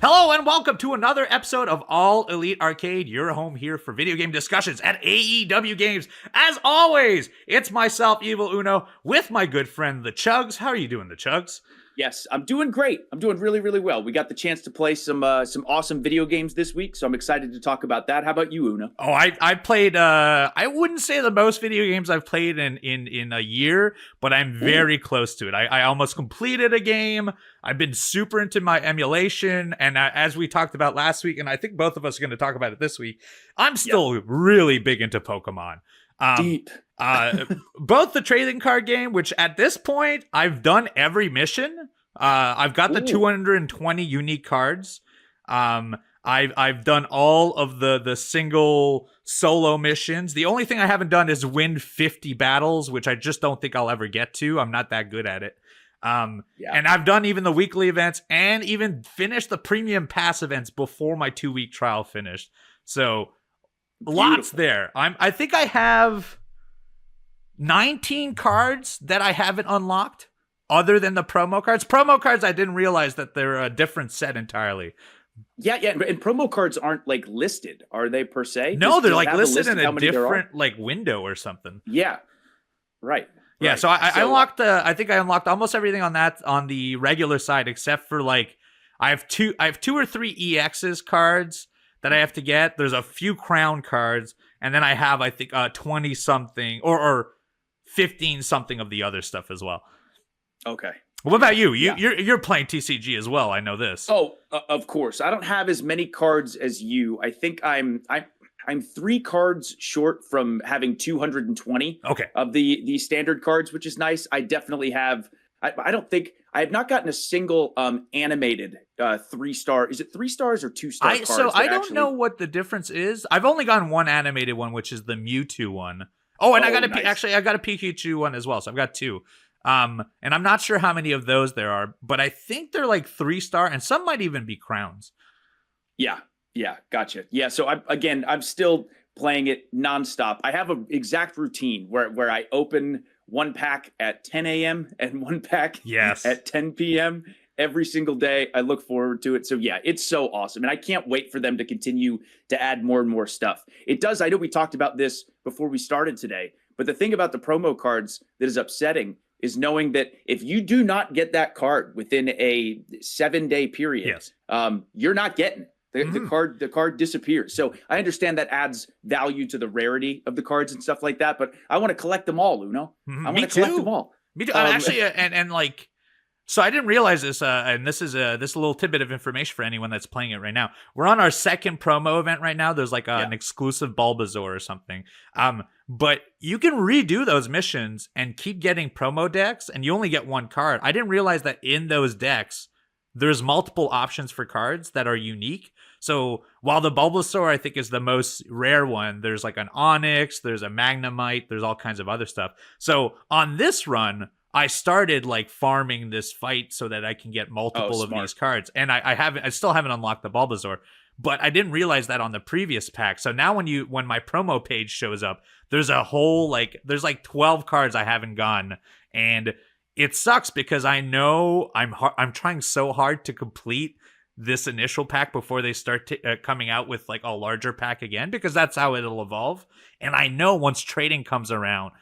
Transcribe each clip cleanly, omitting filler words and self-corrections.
Hello and welcome to another episode of All Elite Arcade, your home here for video game discussions at AEW games. As always, it's myself, Evil Uno, with my good friend, the Chugs. How are you doing, the Chugs? Yes, I'm doing great. I'm doing really, really well. We got the chance to play some awesome video games this week, so I'm excited to talk about that. How about you, Uno? Oh, I played, I wouldn't say the most video games I've played in a year, but I'm very close to it. I almost completed a game. I've been super into my emulation, and as we talked about last week, and I think both of us are going to talk about it this week, I'm still really big into Pokemon. Deep. Both the trading card game, which at this point, I've done every mission. I've got the 220 unique cards. I've done all of the single solo missions. The only thing I haven't done is win 50 battles, which I just don't think I'll ever get to. I'm not that good at it. And I've done even the weekly events and even finished the premium pass events before my 2-week trial finished. So lots there. I think I have 19 cards that I haven't unlocked other than the promo cards. Promo cards, I didn't realize that they're a different set entirely. Yeah, and promo cards aren't like listed, are they per se? No, they're like listed in a different like window or something. Yeah. Right. Yeah, so I unlocked I think I unlocked almost everything on that on the regular side, except for like I have two or three EXs cards that I have to get. There's a few crown cards, and then I have I think 20 something or 15 something of the other stuff as well. Okay. What about you? You're playing TCG as well. I know this. Oh, of course. I don't have as many cards as you. I think I'm 3 cards short from having 220 of the standard cards, which is nice. I definitely have. I don't think I have not gotten a single animated 3-star. Is it 3 stars or 2-star cards? So I don't know what the difference is. I've only gotten one animated one, which is the Mewtwo one. Oh, and I got I got a Pikachu one as well. So I've got 2. And I'm not sure how many of those there are, but I think they're like 3-star, and some might even be crowns. Yeah, gotcha. Yeah, so I'm still playing it nonstop. I have an exact routine where I open one pack at 10 a.m. and one pack at 10 p.m. every single day. I look forward to it. So yeah, it's so awesome. And I can't wait for them to continue to add more and more stuff. It does. I know we talked about this before we started today, but the thing about the promo cards that is upsetting is knowing that if you do not get that card within a 7-day period, you're not getting it. The card disappears. So I understand that adds value to the rarity of the cards and stuff like that, but I want to collect them all, Uno. I want to collect them all. Me too. Actually, and like, so I didn't realize this, and this is a little tidbit of information for anyone that's playing it right now. We're on our second promo event right now. There's like an exclusive Bulbasaur or something. But you can redo those missions and keep getting promo decks, and you only get one card. I didn't realize that in those decks, there's multiple options for cards that are unique. So while the Bulbasaur, I think, is the most rare one, there's like an Onyx, there's a Magnemite, there's all kinds of other stuff. So on this run, I started like farming this fight so that I can get multiple of these cards. And I still haven't unlocked the Bulbasaur, but I didn't realize that on the previous pack. So now when my promo page shows up, there's a whole there's 12 cards I haven't gotten, and it sucks because I know I'm trying so hard to complete this initial pack before they start coming out with like a larger pack again, because that's how it'll evolve. And I know once trading comes around,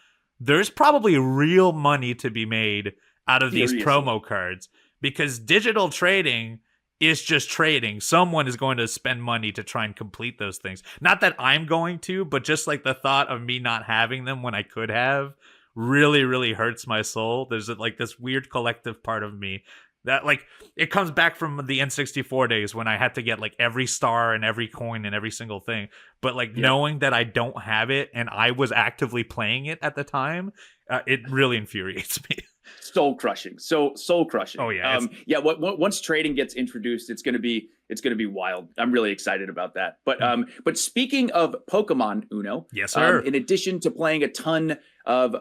there's probably real money to be made out of these promo cards, because digital trading is just trading. Someone is going to spend money to try and complete those things. Not that I'm going to, but just like the thought of me not having them when I could have really, really hurts my soul. There's like this weird collective part of me that like it comes back from the N64 days when I had to get like every star and every coin and every single thing. But like knowing that I don't have it and I was actively playing it at the time, it really infuriates me. Soul crushing. So soul crushing. Oh yeah. Once trading gets introduced, it's gonna be wild. I'm really excited about that. But speaking of Pokemon, Uno, yes sir. In addition to playing a ton of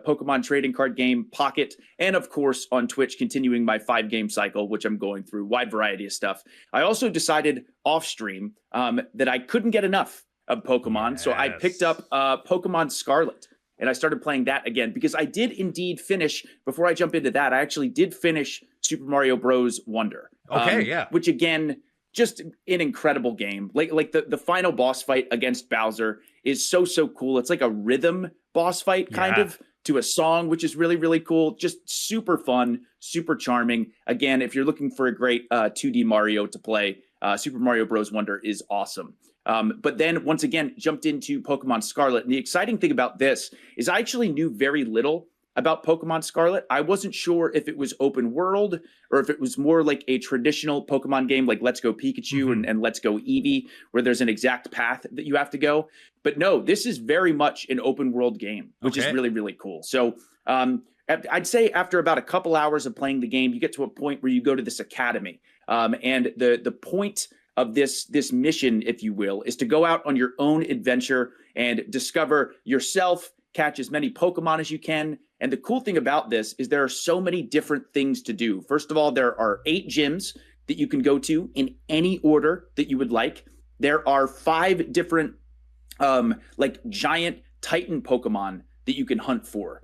Pokemon trading card game, Pocket, and of course on Twitch, continuing my 5-game cycle, which I'm going through, wide variety of stuff. I also decided off stream that I couldn't get enough of Pokemon, so I picked up Pokemon Scarlet. And I started playing that again because I did indeed finish, before I jump into that, I actually did finish Super Mario Bros. Wonder. Okay, yeah. Which again, just an incredible game. Like the final boss fight against Bowser is so cool. It's like a rhythm boss fight kind of to a song, which is really, really cool. Just super fun, super charming. Again, if you're looking for a great 2D Mario to play, Super Mario Bros. Wonder is awesome. But then once again, jumped into Pokemon Scarlet. And the exciting thing about this is I actually knew very little about Pokemon Scarlet. I wasn't sure if it was open world or if it was more like a traditional Pokemon game like Let's Go Pikachu and Let's Go Eevee, where there's an exact path that you have to go. But no, this is very much an open world game, which is really, really cool. So I'd say after about a couple hours of playing the game, you get to a point where you go to this academy. And the point of this mission, if you will, is to go out on your own adventure and discover yourself, catch as many Pokemon as you can. And the cool thing about this is there are so many different things to do. First of all, there are 8 gyms that you can go to in any order that you would like. There are 5 different like giant Titan Pokemon that you can hunt for.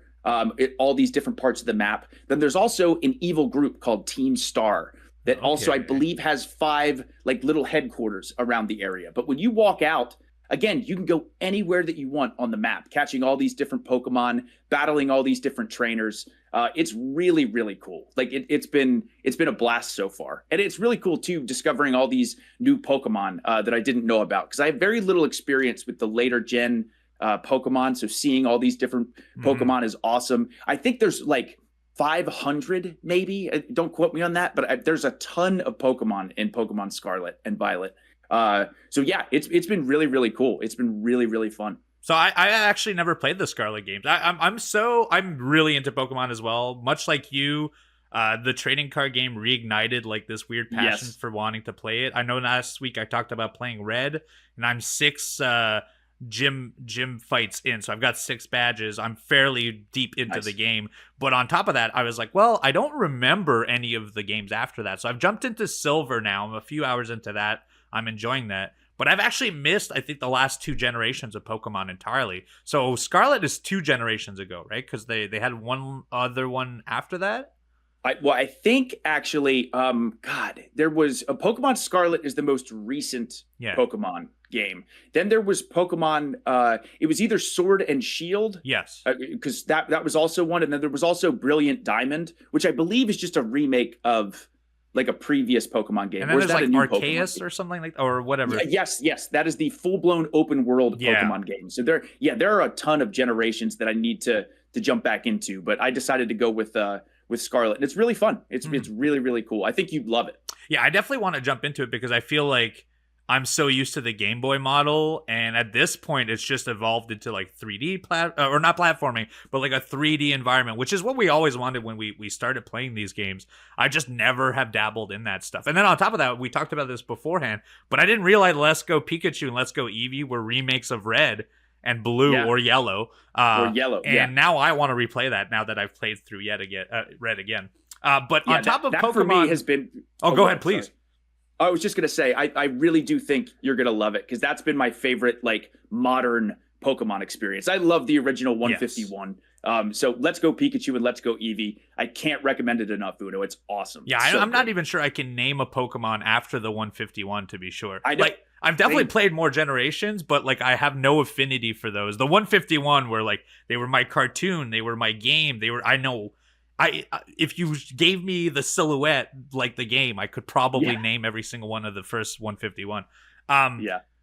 All these different parts of the map. Then there's also an evil group called Team Star that also, I believe, has 5 like little headquarters around the area. But when you walk out, again, you can go anywhere that you want on the map, catching all these different Pokemon, battling all these different trainers. It's really, really cool. Like it's been a blast so far. And it's really cool too, discovering all these new Pokemon that I didn't know about, because I have very little experience with the later gen Pokemon. So seeing all these different Pokemon is awesome. I think there's like 500 maybe. Don't quote me on that, but there's a ton of Pokemon in Pokemon Scarlet and Violet. So yeah, it's been really, really cool. It's been really, really fun. So I actually never played the Scarlet games. I'm really into Pokemon as well. Much like you, the trading card game reignited like this weird passion for wanting to play it. I know last week I talked about playing Red, and I'm 6 gym fights in, so I've got 6 badges. I'm fairly deep into the game, but on top of that, I was like, well, I don't remember any of the games after that, so I've jumped into Silver now. I'm a few hours into that. I'm enjoying that, but I've actually missed, I think, the last 2 generations of Pokemon entirely. So Scarlet is 2 generations ago, right? Because they had one other one after that. I think actually, there was a Pokemon Scarlet is the most recent Pokemon game. Then there was Pokemon, it was either Sword and Shield. Yes. Because that was also one. And then there was also Brilliant Diamond, which I believe is just a remake of like a previous Pokemon game. And then there's like Arceus or something like, or whatever. Yes. That is the full-blown open world Pokemon game. So there are a ton of generations that I need to jump back into, but I decided to go with Scarlet, and it's really fun. It's really, really cool. I think you'd love it. Yeah, I definitely want to jump into it because I feel like I'm so used to the Game Boy model, and at this point, it's just evolved into like 3D or not platforming, but like a 3D environment, which is what we always wanted when we started playing these games. I just never have dabbled in that stuff. And then on top of that, we talked about this beforehand, but I didn't realize Let's Go Pikachu and Let's Go Eevee were remakes of Red and Blue or Yellow. And now I want to replay that now that I've played through Red again. But on top of Pokemon, for me has been. Go ahead, please. Sorry. I was just gonna say, I really do think you're gonna love it because that's been my favorite like modern Pokemon experience. I love the original 151. So Let's Go Pikachu and Let's Go Eevee. I can't recommend it enough, Uno. It's awesome. Yeah, I'm not even sure I can name a Pokemon after the 151 to be sure. I know. Like, I've definitely played more generations, but like I have no affinity for those. The 151 were like, they were my cartoon, they were my game, if you gave me the silhouette like the game, I could probably name every single one of the first 151.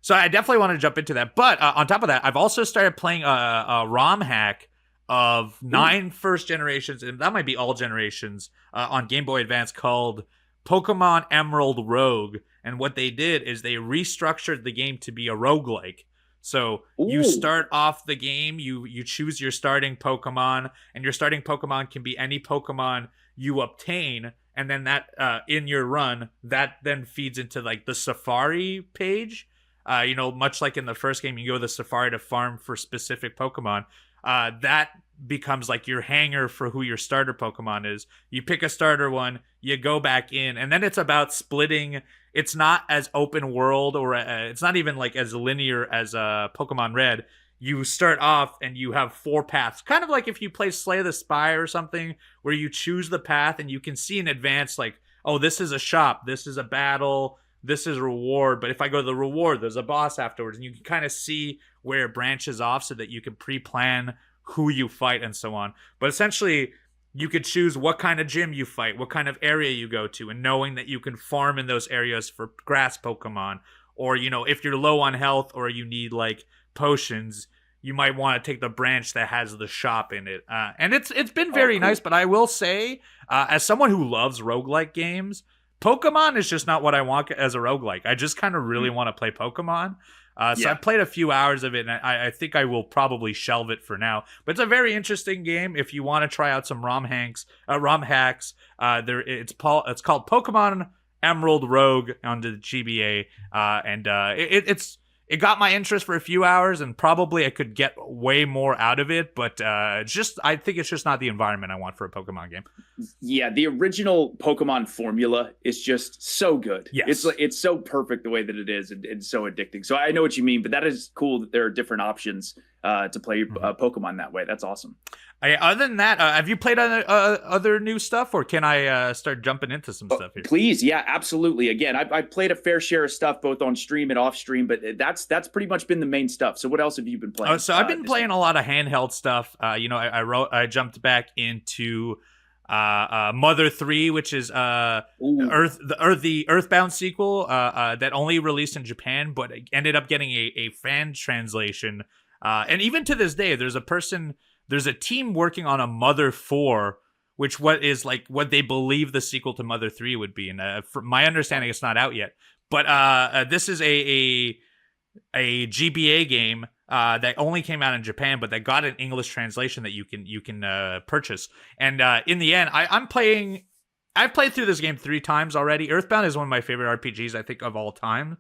So I definitely want to jump into that. But on top of that, I've also started playing a ROM hack of 9 first generations, and that might be all generations, on Game Boy Advance called Pokemon Emerald Rogue. And what they did is they restructured the game to be a roguelike. So you start off the game, you choose your starting Pokemon, and your starting Pokemon can be any Pokemon you obtain, and then that in your run, that then feeds into like the Safari page. Much like in the first game, you go to the Safari to farm for specific Pokemon. That becomes like your hanger for who your starter Pokemon is. You pick a starter one, you go back in, and then it's about splitting. It's not as open world, or it's not even like as linear as Pokemon Red. You start off and you have 4 paths, kind of like if you play Slay the Spy or something, where you choose the path and you can see in advance like, oh, this is a shop, this is a battle, this is reward, but if I go to the reward, there's a boss afterwards, and you can kind of see where it branches off so that you can pre-plan who you fight and so on. But essentially, you could choose what kind of gym you fight, what kind of area you go to, and knowing that you can farm in those areas for grass Pokemon, or, you know, if you're low on health or you need like potions, you might want to take the branch that has the shop in it. And it's been very nice, but I will say, as someone who loves roguelike games, Pokemon is just not what I want as a roguelike. I just kind of really want to play Pokemon. So I played a few hours of it, and I think I will probably shelve it for now. But it's a very interesting game if you want to try out some ROM hacks. It's called Pokemon Emerald Rogue on the GBA, and it got my interest for a few hours, and probably I could get way more out of it, but I think it's just not the environment I want for a Pokemon game. Yeah, the original Pokemon formula is just so good. Yes. It's so perfect the way that it is, and so addicting. So I know what you mean, but that is cool that there are different options to play Pokemon that way. That's awesome. Other than that, have you played other new stuff, or can I start jumping into some stuff here? Please, yeah, absolutely. Again, I played a fair share of stuff both on stream and off stream, but that's pretty much been the main stuff. So what else have you been playing? So I've been playing a lot of handheld stuff. I jumped back into Mother 3, which is the Earthbound sequel that only released in Japan, but ended up getting a fan translation. And even to this day, there's a team working on a Mother 4, which what they believe the sequel to Mother 3 would be. And from my understanding, it's not out yet. But this is a GBA game that only came out in Japan, but that got an English translation that you can purchase. And in the end, I've played through this game 3 times already. Earthbound is one of my favorite RPGs, I think, of all time.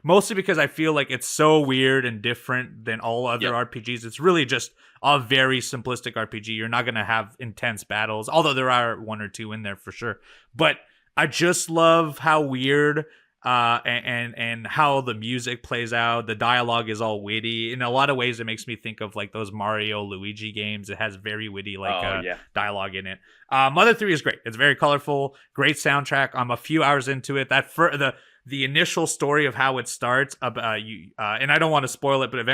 Mostly because I feel like it's so weird and different than all other RPGs. It's really just a very simplistic RPG. You're not going to have intense battles, although there are 1 or 2 in there for sure. But I just love how weird and how the music plays out. The dialogue is all witty. In a lot of ways, it makes me think of like those Mario, Luigi games. It has very witty dialogue in it. Mother 3 is great. It's very colorful, great soundtrack. I'm a few hours into it. The initial story of how it starts, and I don't want to spoil it, but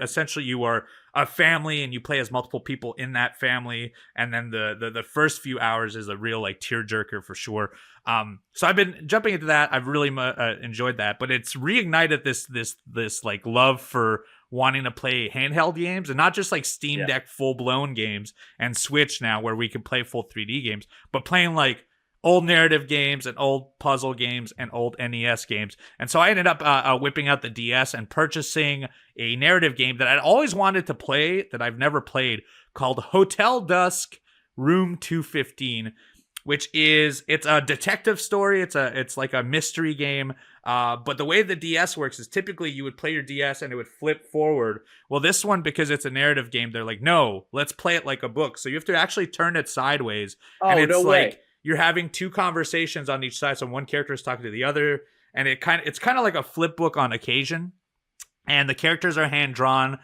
essentially you are a family and you play as multiple people in that family, and then the first few hours is a real like tearjerker for sure. So I've been jumping into that. I've really enjoyed that, but it's reignited this like love for wanting to play handheld games, and not just like Steam Deck full-blown games and Switch now where we can play full 3D games, but playing like old narrative games and old puzzle games and old NES games. And so I ended up whipping out the DS and purchasing a narrative game that I'd always wanted to play that I've never played, called Hotel Dusk Room 215, which it's a detective story. It's like a mystery game. But the way the DS works is typically you would play your DS and it would flip forward. Well, this one, because it's a narrative game, they're like, no, let's play it like a book. So you have to actually turn it sideways. Oh, and it's no way. like you're having 2 conversations on each side. So one character is talking to the other, and it's kind of like a flip book on occasion. And the characters are hand drawn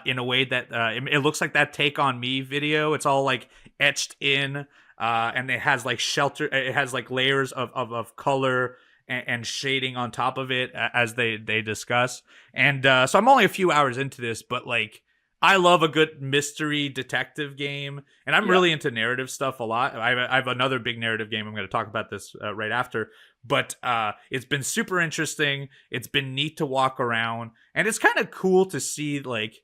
in a way that it looks like that Take On Me video. It's all like etched in, and it has like it has like layers of color and shading on top of it as they discuss. And so I'm only a few hours into this, but like, I love a good mystery detective game, and I'm really into narrative stuff a lot. I have another big narrative game. I'm going to talk about this right after, but it's been super interesting. It's been neat to walk around, and it's kind of cool to see, like,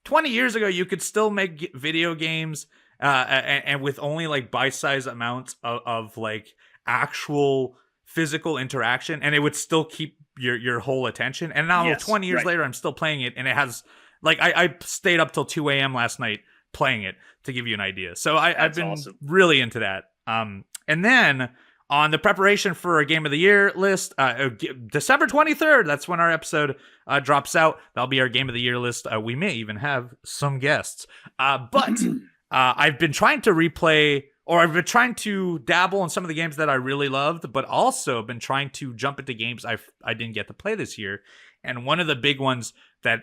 20 years ago, you could still make video games and with only like bite-sized amounts of like actual physical interaction, and it would still keep your whole attention. And now 20 years later, I'm still playing it, and it has... Like, I stayed up till 2 a.m. last night playing it, to give you an idea. So I've been really into that. And then on the preparation for a Game of the Year list, December 23rd, that's when our episode drops out. That'll be our Game of the Year list. We may even have some guests. But I've been trying to replay, or I've been trying to dabble in some of the games that I really loved, but also been trying to jump into games I didn't get to play this year. And one of the big ones that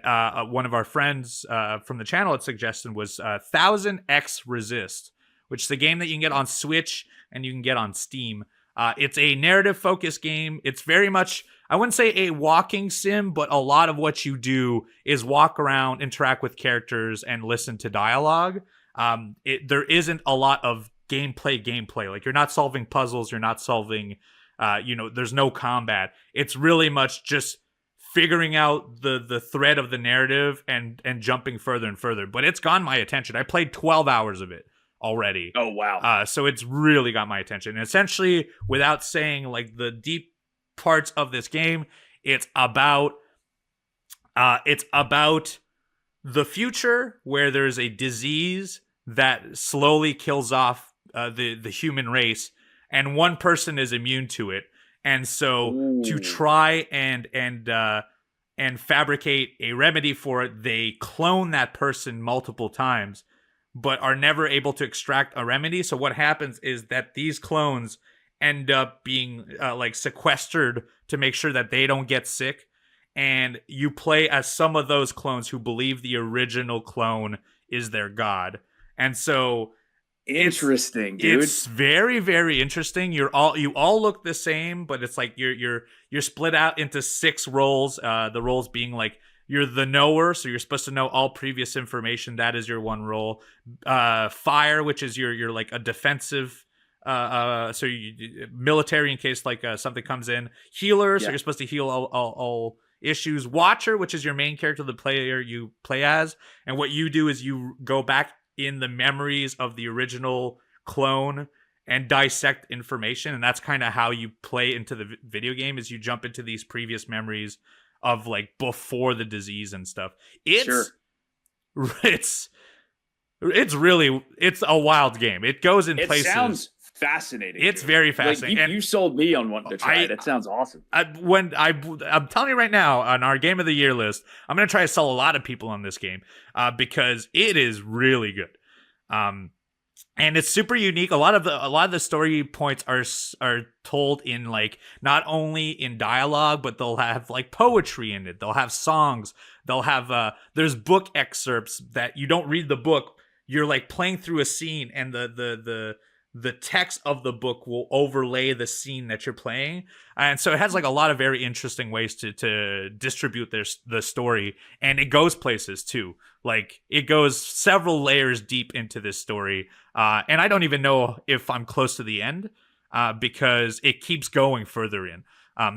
one of our friends from the channel had suggested was 1000X Resist, which is a game that you can get on Switch and you can get on Steam. It's a narrative-focused game. It's very much, I wouldn't say a walking sim, but a lot of what you do is walk around, interact with characters, and listen to dialogue. There isn't a lot of gameplay. Like, you're not solving puzzles, you're not solving, there's no combat. It's really much just figuring out the thread of the narrative and jumping further and further. But it's gotten my attention. I played 12 hours of it already. Oh, wow. So it's really got my attention. And essentially, without saying like the deep parts of this game, it's about the future where there's a disease that slowly kills off the human race, and one person is immune to it. And so to try and fabricate a remedy for it, they clone that person multiple times, but are never able to extract a remedy. So what happens is that these clones end up being like sequestered to make sure that they don't get sick. And you play as some of those clones who believe the original clone is their god. And so interesting, dude. It's very, very interesting. You all look the same, but it's like you're split out into 6 roles. The roles being like, you're the knower, so you're supposed to know all previous information. That is your one role. Fire, which is you're like a defensive. So you military in case like something comes in. Healer, so you're supposed to heal all issues. Watcher, which is your main character, the player you play as, and what you do is you go back in the memories of the original clone and dissect information, and that's kind of how you play into the video game. Is you jump into these previous memories of like before the disease and stuff. It's a wild game. It goes in places. It sounds fascinating. It's very fascinating. Like, you sold me on wanting to try it. It sounds awesome. I'm telling you right now, on our Game of the Year list, I'm going to try to sell a lot of people on this game because it is really good. And it's super unique. A lot of the story points are told in like not only in dialogue, but they'll have like poetry in it. They'll have songs. They'll have there's book excerpts that you don't read the book. You're like playing through a scene, and the text of the book will overlay the scene that you're playing. And so it has like a lot of very interesting ways to distribute the story, and it goes places too. Like it goes several layers deep into this story. And I don't even know if I'm close to the end because it keeps going further in.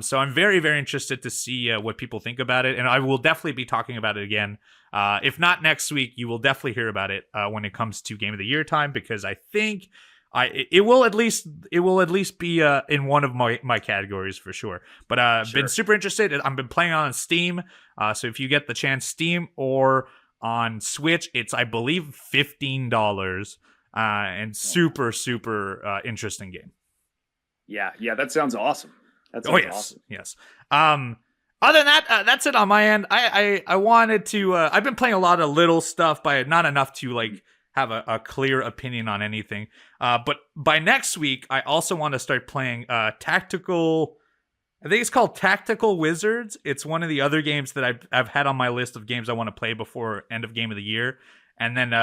So I'm very, very interested to see what people think about it. And I will definitely be talking about it again. If not next week, you will definitely hear about it when it comes to Game of the Year time, because I think it will at least be in one of my categories for sure. But I've been super interested. I've been playing on Steam. So if you get the chance, Steam or on Switch, it's I believe $15. And super interesting game. Yeah, that sounds awesome. That sounds awesome. Yes. Other than that, that's it on my end. I wanted to. I've been playing a lot of little stuff, but not enough to like have a clear opinion on anything. But by next week, I also want to start playing Tactical. I think it's called Tactical Wizards. It's one of the other games that I've had on my list of games I want to play before end of Game of the Year, and then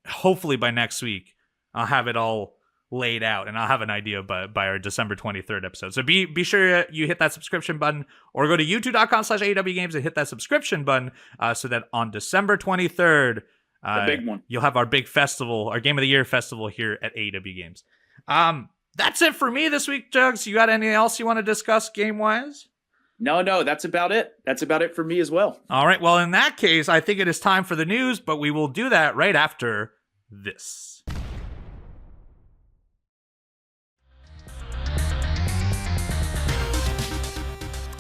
hopefully by next week I'll have it all laid out and I'll have an idea by our December 23rd episode. So be sure you hit that subscription button or go to youtube.com/AEW Games and hit that subscription button so that on December 23rd, the big one, you'll have our big festival, our Game of the Year festival here at AEW Games. That's it for me this week, Chugs. You got anything else you want to discuss game-wise? No, that's about it. That's about it for me as well. All right, well, in that case, I think it is time for the news, but we will do that right after this.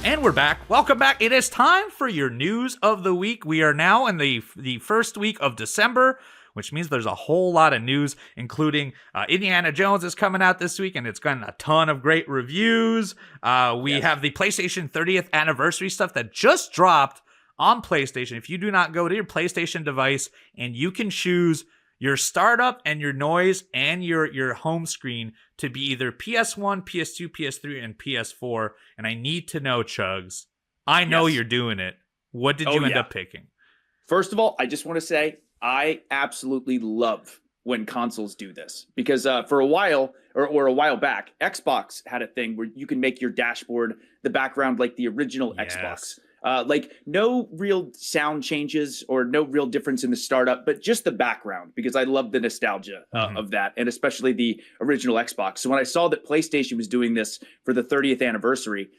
And we're back. Welcome back. It is time for your news of the week. We are now in the first week of December, which means there's a whole lot of news, including Indiana Jones is coming out this week, and it's gotten a ton of great reviews. We have the PlayStation 30th anniversary stuff that just dropped on PlayStation. If you do not go to your PlayStation device and you can choose your startup and your noise and your home screen to be either PS1, PS2, PS3, and PS4. And I need to know, Chugs, I know you're doing it. What did you end up picking? First of all, I just want to say I absolutely love when consoles do this, because for a while or a while back, Xbox had a thing where you can make your dashboard the background like the original Xbox. Like no real sound changes or no real difference in the startup, but just the background, because I love the nostalgia of that, and especially the original Xbox. So when I saw that PlayStation was doing this for the 30th anniversary,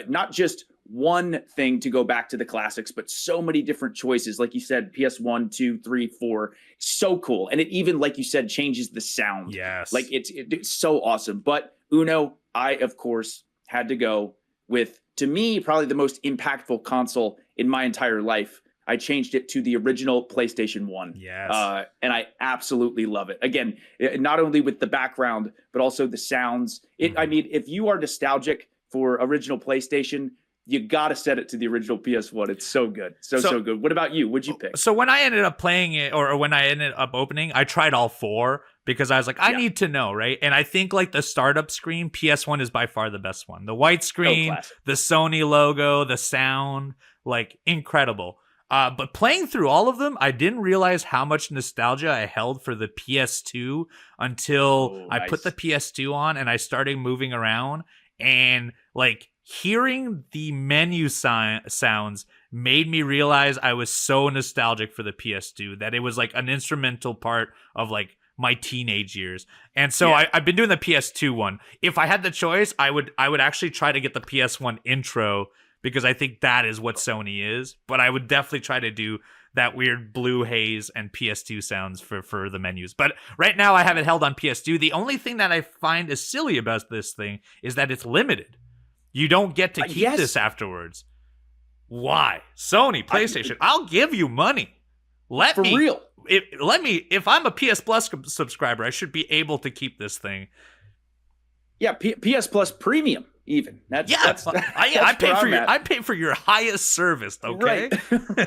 not just one thing to go back to the classics, but so many different choices. Like you said, PS1, 2, 3, 4, so cool. And it even, like you said, changes the sound. Yes. Like it's so awesome. But Uno, I, of course, had to go with, to me, probably the most impactful console in my entire life. I changed it to the original PlayStation 1. Yes. And I absolutely love it. Again, not only with the background, but also the sounds. I mean, if you are nostalgic for original PlayStation, you got to set it to the original PS1. It's so good. So good. What about you? What'd you pick? So when I ended up playing it, or when I ended up opening, I tried all four because I was like, I need to know, right? And I think like the startup screen, PS1 is by far the best one. The white screen, the Sony logo, the sound, like incredible. But playing through all of them, I didn't realize how much nostalgia I held for the PS2 until I put the PS2 on and I started moving around, and like hearing the menu sounds made me realize I was so nostalgic for the PS2 that it was like an instrumental part of like my teenage years. And so I've been doing the PS2 one. If I had the choice, I would actually try to get the PS1 intro, because I think that is what Sony is. But I would definitely try to do that weird blue haze and PS2 sounds for the menus. But right now I have it held on PS2. The only thing that I find is silly about this thing is that it's limited. You don't get to keep this afterwards. Why? Sony, PlayStation, I'll give you money. Let me, if I'm a PS Plus subscriber, I should be able to keep this thing. Yeah, PS Plus Premium, even. I pay for your highest service, okay?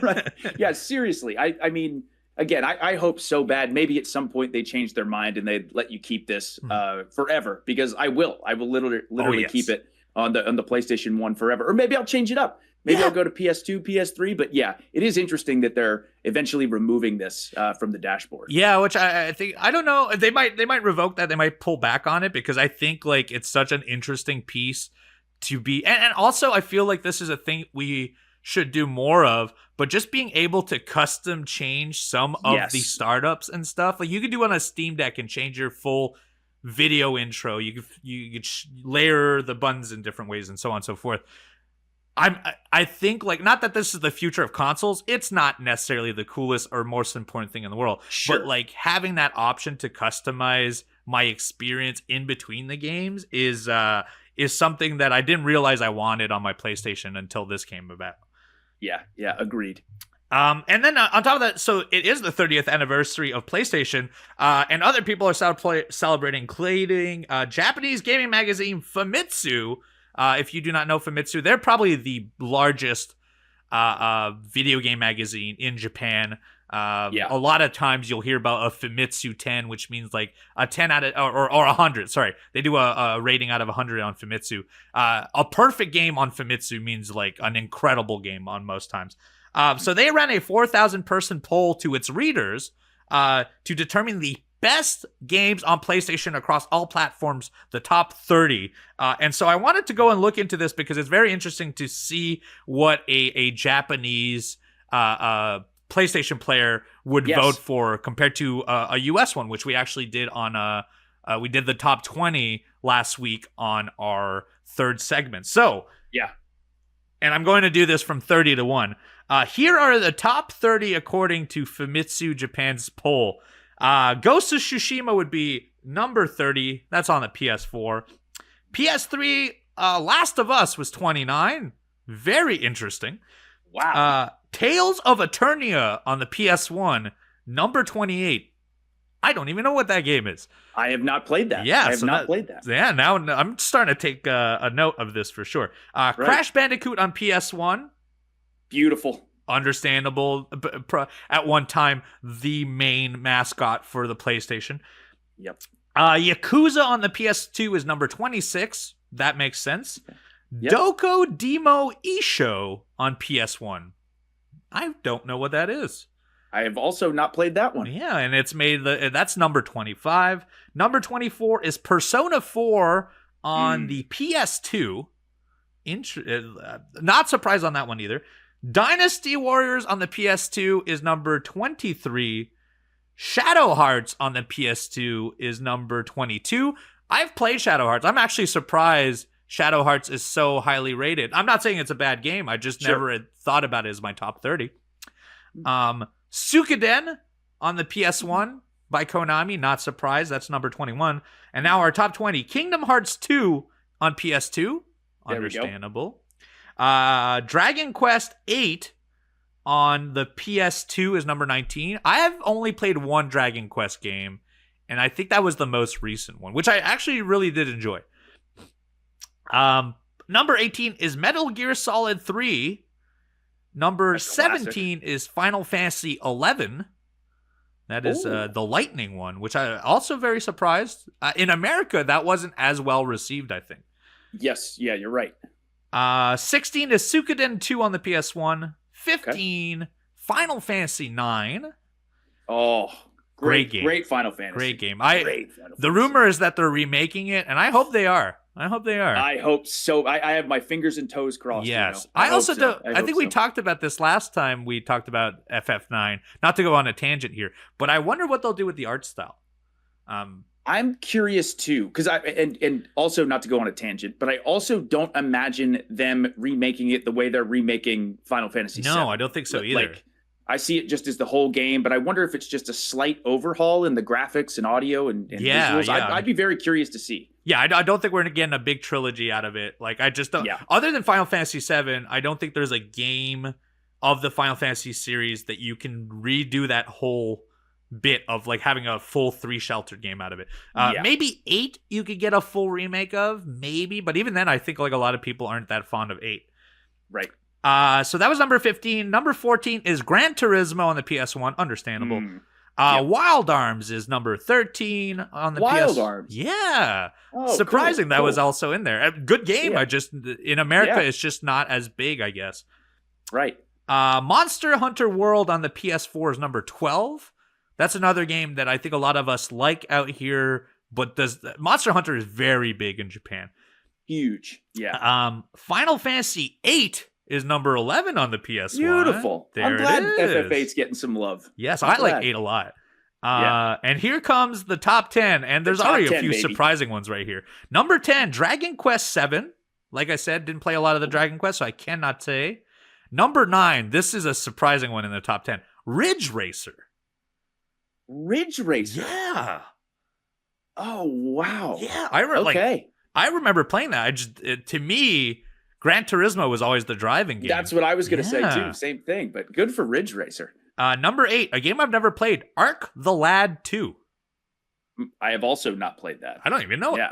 Right. Yeah, seriously. I mean, again, I hope so bad. Maybe at some point they change their mind and they let you keep this forever, because I will literally keep it on the PlayStation 1 forever. Or maybe I'll change it up. Maybe I'll go to PS2, PS3. But yeah, it is interesting that they're eventually removing this from the dashboard. Yeah, which I think, I don't know. They might revoke that. They might pull back on it, because I think like it's such an interesting piece to be. And also I feel like this is a thing we should do more of, but just being able to custom change some of the startups and stuff. Like you could do on a Steam Deck and change your full video intro. You could layer the buttons in different ways and so on and so forth. I think, like, not that this is the future of consoles. It's not necessarily the coolest or most important thing in the world. Sure. But like having that option to customize my experience in between the games is something that I didn't realize I wanted on my PlayStation until this came about. Yeah, agreed. And then on top of that, so it is the 30th anniversary of PlayStation, and other people are celebrating, including Japanese gaming magazine Famitsu. If you do not know Famitsu, they're probably the largest video game magazine in Japan. A lot of times you'll hear about a Famitsu 10, which means like a 10 out of, or 100. Sorry, they do a rating out of 100 on Famitsu. A perfect game on Famitsu means like an incredible game on most times. So they ran a 4,000 person poll to its readers to determine the best games on PlayStation across all platforms, the top 30. And so I wanted to go and look into this because it's very interesting to see what a Japanese PlayStation player would vote for compared to a US one, which we actually did on we did the top 20 last week on our third segment. So, and I'm going to do this from 30 to 1. Here are the top 30 according to Famitsu Japan's poll. Ghost of Tsushima would be number 30. That's on the PS4. PS3, Last of Us was 29. Very interesting. Wow. Tales of Eternia on the PS1, number 28. I don't even know what that game is. I have not played that. Yeah, I have not played that. Yeah, now I'm starting to take a note of this for sure. Crash Bandicoot on PS1. Beautiful. Understandable. At one time, the main mascot for the PlayStation. Yep. Yakuza on the PS2 is number 26. That makes sense. Yep. Doko Demo Isho on PS1. I don't know what that is. I have also not played that one. Yeah, and it's made that's number 25. Number 24 is Persona 4 on the PS2. Not surprised on that one either. Dynasty Warriors on the PS2 is number 23. Shadow Hearts on the PS2 is number 22. I've played Shadow Hearts. I'm actually surprised Shadow Hearts is so highly rated. I'm not saying it's a bad game. I just never had thought about it as my top 30. Suikoden on the PS1 by Konami. Not surprised. That's number 21. And now our top 20. Kingdom Hearts 2 on PS2. Understandable. Dragon Quest 8 on the PS2 is number 19. I have only played one Dragon Quest game, and I think that was the most recent one, which I actually really did enjoy. Number 18 is Metal Gear Solid 3. Number 17 is Final Fantasy 11. That is the Lightning one, which I also very surprised. In America, that wasn't as well received, I think. Yes, yeah, you're right. 16 is Suikoden 2 on the PS1. 15, Final Fantasy 9. Oh, great game. Great Final Fantasy. Great game. The rumor is that they're remaking it, and I hope they are. I hope so. I have my fingers and toes crossed. Yes. I think we talked about this last time we talked about FF9. Not to go on a tangent here, but I wonder what they'll do with the art style. I'm curious too, because and also not to go on a tangent, but I also don't imagine them remaking it the way they're remaking Final Fantasy VII. No, I don't think so either. Like, I see it just as the whole game, but I wonder if it's just a slight overhaul in the graphics and audio and visuals. Yeah. I'd be very curious to see. Yeah, I don't think we're getting a big trilogy out of it. Like, I just don't. Yeah. Other than Final Fantasy VII, I don't think there's a game of the Final Fantasy series that you can redo that whole bit of like having a full 3 sheltered game out of it. Maybe 8 you could get a full remake of, maybe, but even then I think like a lot of people aren't that fond of 8. Right. So that was number 15. Number 14 is Gran Turismo on the PS1. Understandable. Wild Arms is number 13 on the PS1. Wild Arms. Yeah. Surprising that was also in there. Good game. Yeah. In America it's just not as big, I guess. Right. Monster Hunter World on the PS4 is number 12. That's another game that I think a lot of us like out here, but Monster Hunter is very big in Japan. Huge. Yeah. Final Fantasy 8 is number 11 on the PS1. Beautiful. There I'm glad it is. FF8's getting some love. Yes, I like 8 a lot. And here comes the top 10, and there's already a few surprising ones right here. Number 10, Dragon Quest 7. Like I said, didn't play a lot of the Dragon Quest, so I cannot say. Number 9, this is a surprising one in the top 10. Ridge Racer. Ridge Racer? Yeah. Oh, wow. Yeah. I remember playing that. To me, Gran Turismo was always the driving game. That's what I was going to say, too. Same thing, but good for Ridge Racer. Number 8, a game I've never played, Ark the Lad 2. I have also not played that. I don't even know it. Yeah.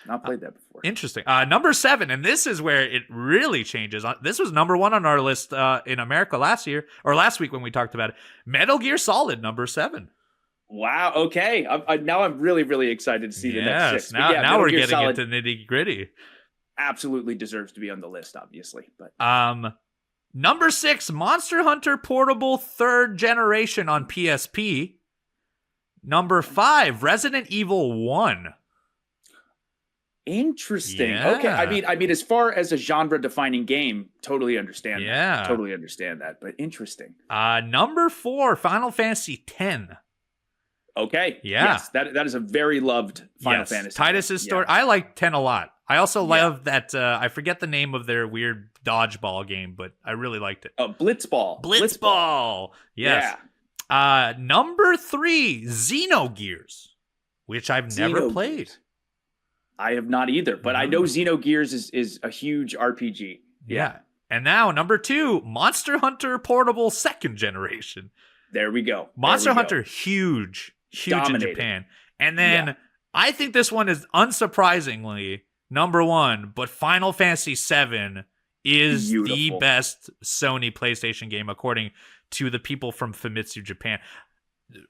Not played that before. Interesting. Number 7, and this is where it really changes. This was number 1 on our list in America last week when we talked about it. Metal Gear Solid, number 7. Wow. Okay. Now I'm really, really excited to see the next 6. Now we're getting into nitty gritty. Absolutely deserves to be on the list, obviously. But number 6, Monster Hunter Portable 3rd Generation on PSP. Number 5, Resident Evil 1. Interesting. Yeah. Okay. I mean, as far as a genre-defining game, totally understand. Yeah. That. Totally understand that. But interesting. Number 4, Final Fantasy X. Okay. Yeah. Yes, that is a very loved Final Fantasy. Titus's story. I like 10 a lot. I also love that. I forget the name of their weird dodgeball game, but I really liked it. Blitzball. Blitzball. Yes. Yeah. Number 3, Xenogears, which I've never played. I have not either, but I know Xenogears is a huge RPG. Yeah. And now number 2, Monster Hunter Portable 2nd Generation. There we go. Monster Hunter, huge Dominated. In Japan. And then I think this one is unsurprisingly number 1, but Final Fantasy VII is the best Sony PlayStation game according to the people from Famitsu Japan.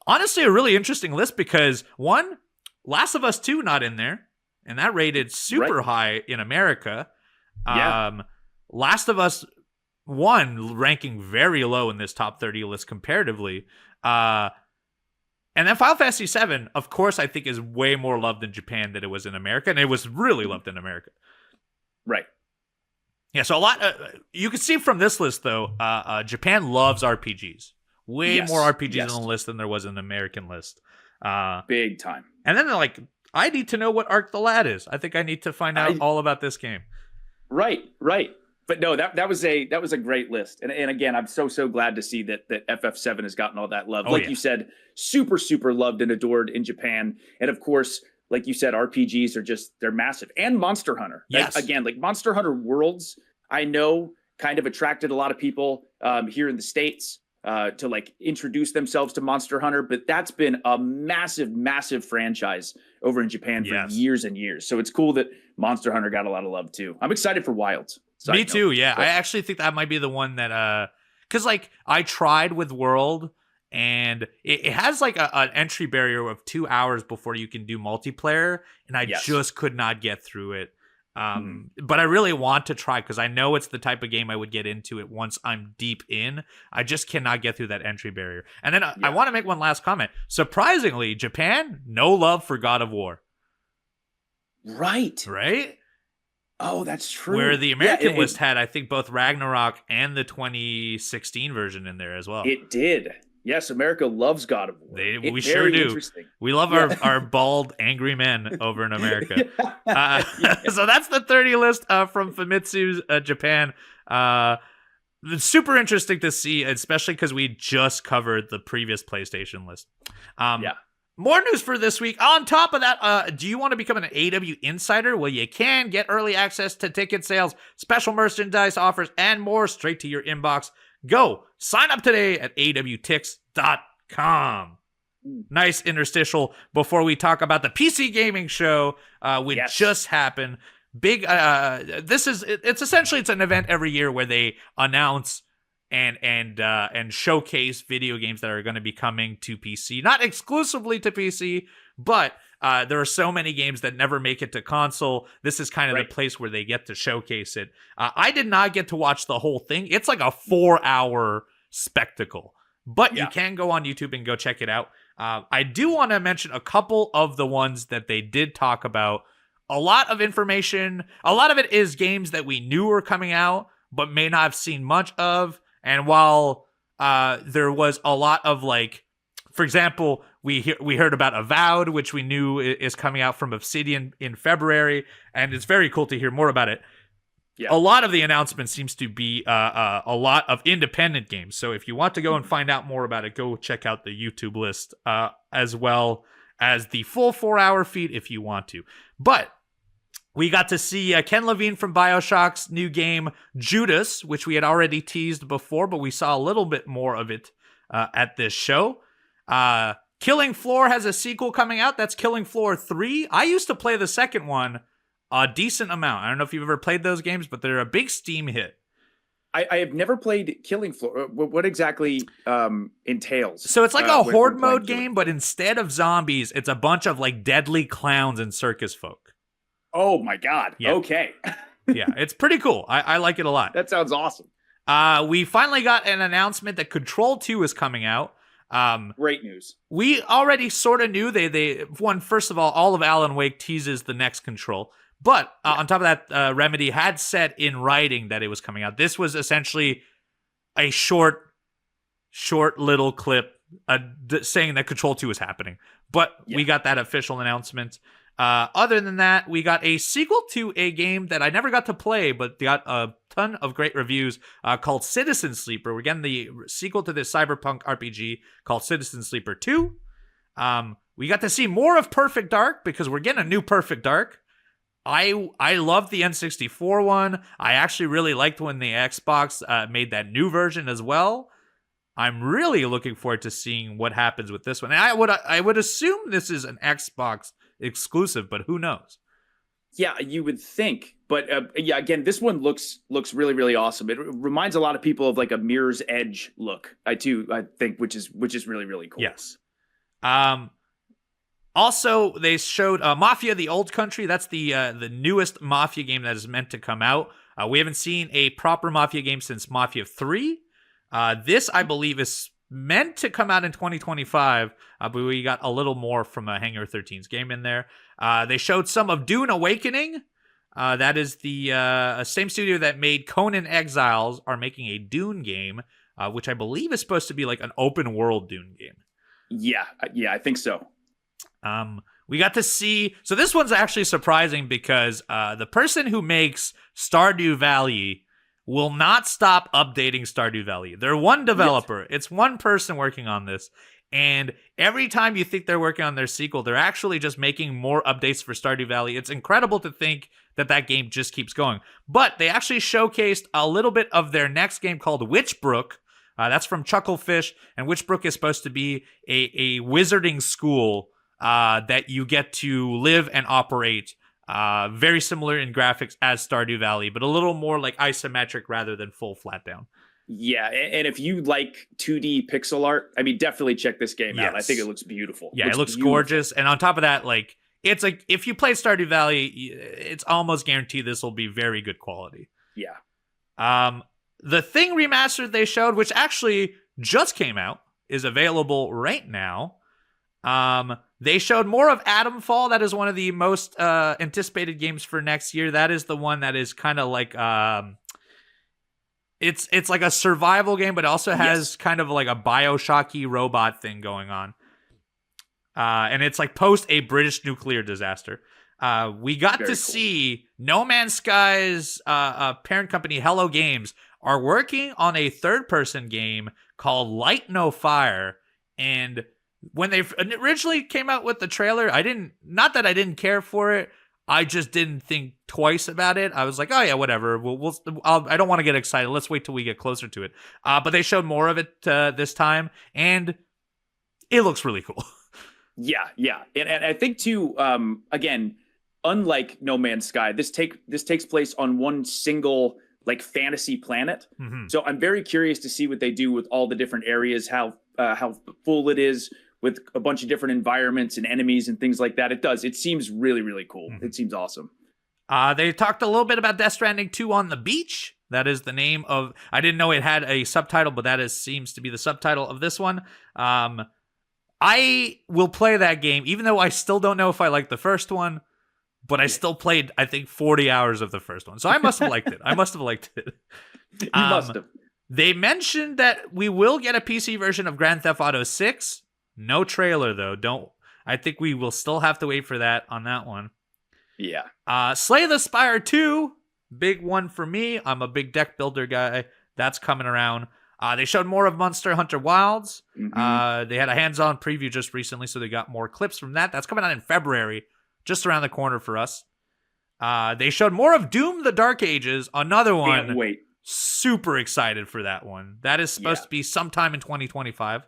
Honestly, a really interesting list because 1, Last of Us 2 not in there. And that rated super high in America. Last of Us, one ranking very low in this top 30 list comparatively. And then Final Fantasy VII, of course, I think is way more loved in Japan than it was in America, and it was really loved in America. Right. Yeah, so a lot. You can see from this list, though, Japan loves RPGs. Way more RPGs on the list than there was in the American list. Big time. And then they're like, I need to know what Arc the Lad is. I think I need to find out all about this game. Right. But no, that was a great list. And again, I'm so glad to see that FF7 has gotten all that love. You said, super, super loved and adored in Japan. And of course, like you said, RPGs are they're massive. And Monster Hunter. Yes. Again, like Monster Hunter Worlds, I know kind of attracted a lot of people here in the States to like introduce themselves to Monster Hunter. But that's been a massive, massive franchise over in Japan for years and years. So it's cool that Monster Hunter got a lot of love too. I'm excited for Wilds. Me too, yeah. But I actually think that might be the one that, because like I tried with World, and it has like an entry barrier of 2 hours before you can do multiplayer, and I just could not get through it. But I really want to try because I know it's the type of game I would get into it once I'm deep in. I just cannot get through that entry barrier. And then I want to make one last comment. Surprisingly, Japan, no love for God of War. Right? Oh, that's true. Where the American list had, I think, both Ragnarok and the 2016 version in there as well. It did. Yes, America loves God of War. We sure do. We love our bald, angry men over in America. So that's the 30 list from Famitsu's Japan. It's super interesting to see, especially because we just covered the previous PlayStation list. More news for this week. On top of that, do you want to become an AEW insider? Well, you can get early access to ticket sales, special merchandise offers, and more straight to your inbox. Go sign up today at awtix.com. Nice interstitial before we talk about the PC gaming show, which just happened. Big. It's essentially an event every year where they announce and showcase video games that are going to be coming to PC, not exclusively to PC, but there are so many games that never make it to console. This is kind of the place where they get to showcase it. I did not get to watch the whole thing. It's like a 4-hour spectacle, but you can go on YouTube and go check it out. I do want to mention a couple of the ones that they did talk about. A lot of information, a lot of it is games that we knew were coming out, but may not have seen much of. And while there was a lot of like, for example, we heard about Avowed, which we knew is coming out from Obsidian in February, and it's very cool to hear more about it. A lot of the announcement seems to be a lot of independent games. So if you want to go and find out more about it, go check out the YouTube list as well as the full 4-hour feed if you want to. But we got to see Ken Levine from BioShock's new game, Judas, which we had already teased before, but we saw a little bit more of it at this show. Killing Floor has a sequel coming out. That's Killing Floor 3. I used to play the second one a decent amount. I don't know if you've ever played those games, but they're a big Steam hit. I have never played Killing Floor. What exactly entails? So it's like a horde mode game, but instead of zombies, it's a bunch of like deadly clowns and circus folk. Oh my God. Yeah. Okay. Yeah, it's pretty cool. I like it a lot. That sounds awesome. We finally got an announcement that Control 2 is coming out. Great news. We already sort of knew they first of all of Alan Wake teases the next Control. But on top of that, Remedy had said in writing that it was coming out. This was essentially a short little clip saying that Control 2 is happening. But we got that official announcement. Other than that, we got a sequel to a game that I never got to play, but got a ton of great reviews called Citizen Sleeper. We're getting the sequel to this cyberpunk RPG called Citizen Sleeper 2. We got to see more of Perfect Dark because we're getting a new Perfect Dark. I love the N64 one. I actually really liked when the Xbox made that new version as well. I'm really looking forward to seeing what happens with this one. And I would assume this is an Xbox exclusive, but who knows? Yeah, you would think. But again, this one looks really, really awesome. It reminds a lot of people of like a Mirror's Edge look. I think, which is really, really cool. Yes. On Also, they showed Mafia: The Old Country. That's the newest Mafia game that is meant to come out. We haven't seen a proper Mafia game since Mafia 3. This, I believe, is meant to come out in 2025, but we got a little more from a Hangar 13's game in there. They showed some of Dune Awakening. That is the same studio that made Conan Exiles are making a Dune game, which I believe is supposed to be like an open world Dune game. Yeah, I think so. We got to see, so this one's actually surprising because the person who makes Stardew Valley will not stop updating Stardew Valley. They're one developer. Yes. It's one person working on this. And every time you think they're working on their sequel, they're actually just making more updates for Stardew Valley. It's incredible to think that game just keeps going. But they actually showcased a little bit of their next game called Witchbrook. That's from Chucklefish. And Witchbrook is supposed to be a wizarding school that you get to live and operate. Very similar in graphics as Stardew Valley, but a little more like isometric rather than full flat down. Yeah, and if you like 2D pixel art, I mean, definitely check this game out. I think it looks beautiful. Yeah, it looks gorgeous. And on top of that, like, it's like, if you play Stardew Valley, it's almost guaranteed this will be very good quality. Yeah. The Thing remastered they showed, which actually just came out, is available right now. They showed more of Atomfall. That is one of the most anticipated games for next year. That is the one that is kind of like it's like a survival game, but also has kind of like a Bioshocky robot thing going on. And it's like post a British nuclear disaster. We got to see No Man's Sky's parent company, Hello Games, are working on a third-person game called Light No Fire. And when they originally came out with the trailer, not that I didn't care for it, I just didn't think twice about it. I was like, oh yeah, whatever. I don't want to get excited. Let's wait till we get closer to it. But they showed more of it this time, and it looks really cool. Yeah. And I think too, again, unlike No Man's Sky, this takes place on one single like fantasy planet. Mm-hmm. So I'm very curious to see what they do with all the different areas, how full it is with a bunch of different environments and enemies and things like that. It seems really, really cool. Mm-hmm. It seems awesome. They talked a little bit about Death Stranding 2 on the Beach. That is the name of, I didn't know it had a subtitle, but seems to be the subtitle of this one. I will play that game, even though I still don't know if I like the first one, but I still played, I think, 40 hours of the first one. So I must have liked it. You must have. They mentioned that we will get a PC version of Grand Theft Auto 6. No trailer, though. I think we will still have to wait for that on that one. Yeah. Slay the Spire 2. Big one for me. I'm a big deck builder guy. That's coming around. They showed more of Monster Hunter Wilds. Mm-hmm. They had a hands-on preview just recently, so they got more clips from that. That's coming out in February, just around the corner for us. They showed more of Doom: The Dark Ages. Another one. Can't wait. Super excited for that one. That is supposed to be sometime in 2025.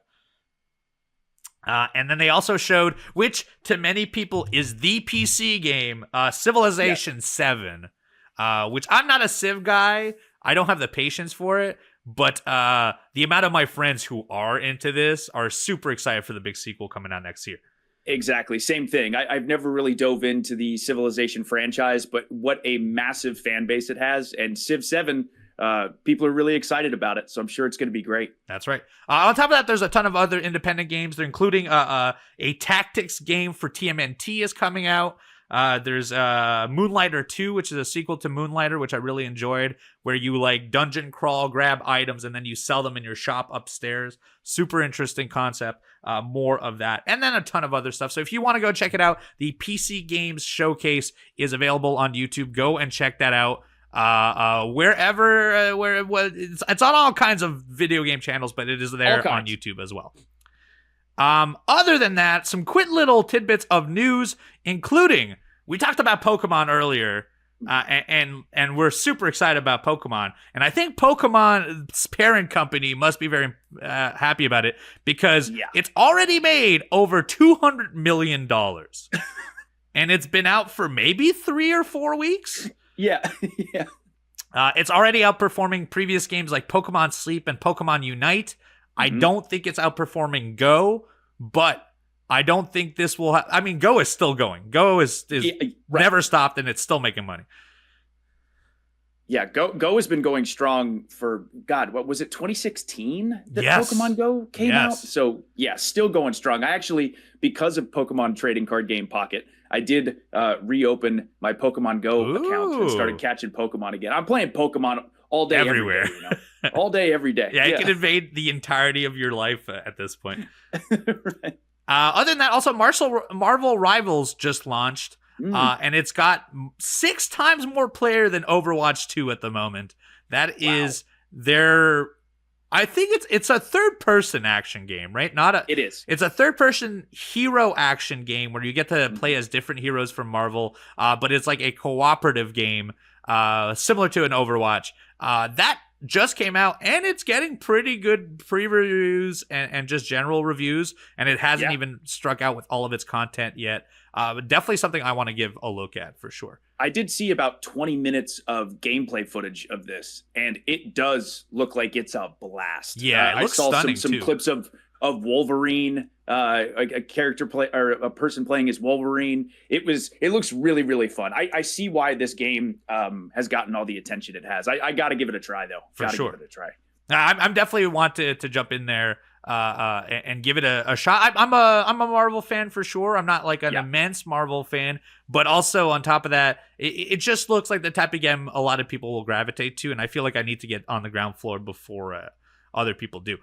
And then they also showed, which to many people is the PC game, Civilization 7, which I'm not a Civ guy. I don't have the patience for it. But the amount of my friends who are into this are super excited for the big sequel coming out next year. Exactly. Same thing. I've never really dove into the Civilization franchise, but what a massive fan base it has. And Civ 7, people are really excited about it. So I'm sure it's going to be great. That's right. On top of that, there's a ton of other independent games. They're including a tactics game for TMNT is coming out. There's Moonlighter 2, which is a sequel to Moonlighter, which I really enjoyed, where you like dungeon crawl, grab items, and then you sell them in your shop upstairs. Super interesting concept. More of that. And then a ton of other stuff. So if you want to go check it out, the PC Games Showcase is available on YouTube. Go and check that out. Wherever, it's on all kinds of video game channels, but it is there on YouTube as well. Other than that, some quick little tidbits of news, including we talked about Pokemon earlier, and we're super excited about Pokemon. And I think Pokemon's parent company must be very happy about it because it's already made over $200 million. And it's been out for maybe 3 or 4 weeks. Yeah. It's already outperforming previous games like Pokemon Sleep and Pokemon Unite. I don't think it's outperforming Go, but I don't think this will I mean, Go is still going. Go is never stopped, and it's still making money. Yeah, Go has been going strong for, God, what was it, 2016 that Pokemon Go came out? So, yeah, still going strong. I actually, because of Pokemon trading card game Pocket, I did reopen my Pokemon Go account and started catching Pokemon again. I'm playing Pokemon all day, everywhere. Every day, all day, every day. Yeah, it can invade the entirety of your life at this point. Right. Other than that, also Marvel Rivals just launched. And it's got 6 times more player than Overwatch 2 at the moment. That is their, I think it's a third-person action game, right? It is. It's a third-person hero action game where you get to play as different heroes from Marvel, but it's like a cooperative game, similar to an Overwatch. That just came out, and it's getting pretty good pre-reviews and just general reviews, and it hasn't even struck out with all of its content yet. Definitely something I want to give a look at for sure. I did see about 20 minutes of gameplay footage of this, and it does look like it's a blast. Yeah, it looks stunning, some clips of Wolverine, a character play or a person playing as Wolverine. It looks really, really fun. I see why this game has gotten all the attention it has. I got to give it a try though. For sure. Give it a try. I'm definitely want to jump in there and give it a shot. I'm a Marvel fan for sure. I'm not like an immense Marvel fan, but also on top of that, it just looks like the type of game a lot of people will gravitate to, and I feel like I need to get on the ground floor before other people do.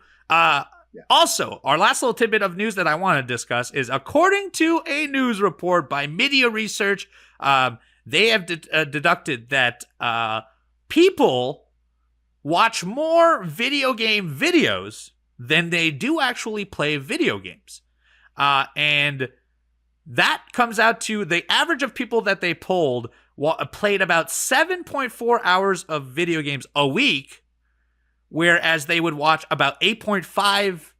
Also, our last little tidbit of news that I want to discuss is, according to a news report by Media Research, they have deducted that people watch more video game videos than they do actually play video games. And that comes out to the average of people that they polled played about 7.4 hours of video games a week, whereas they would watch about 8.5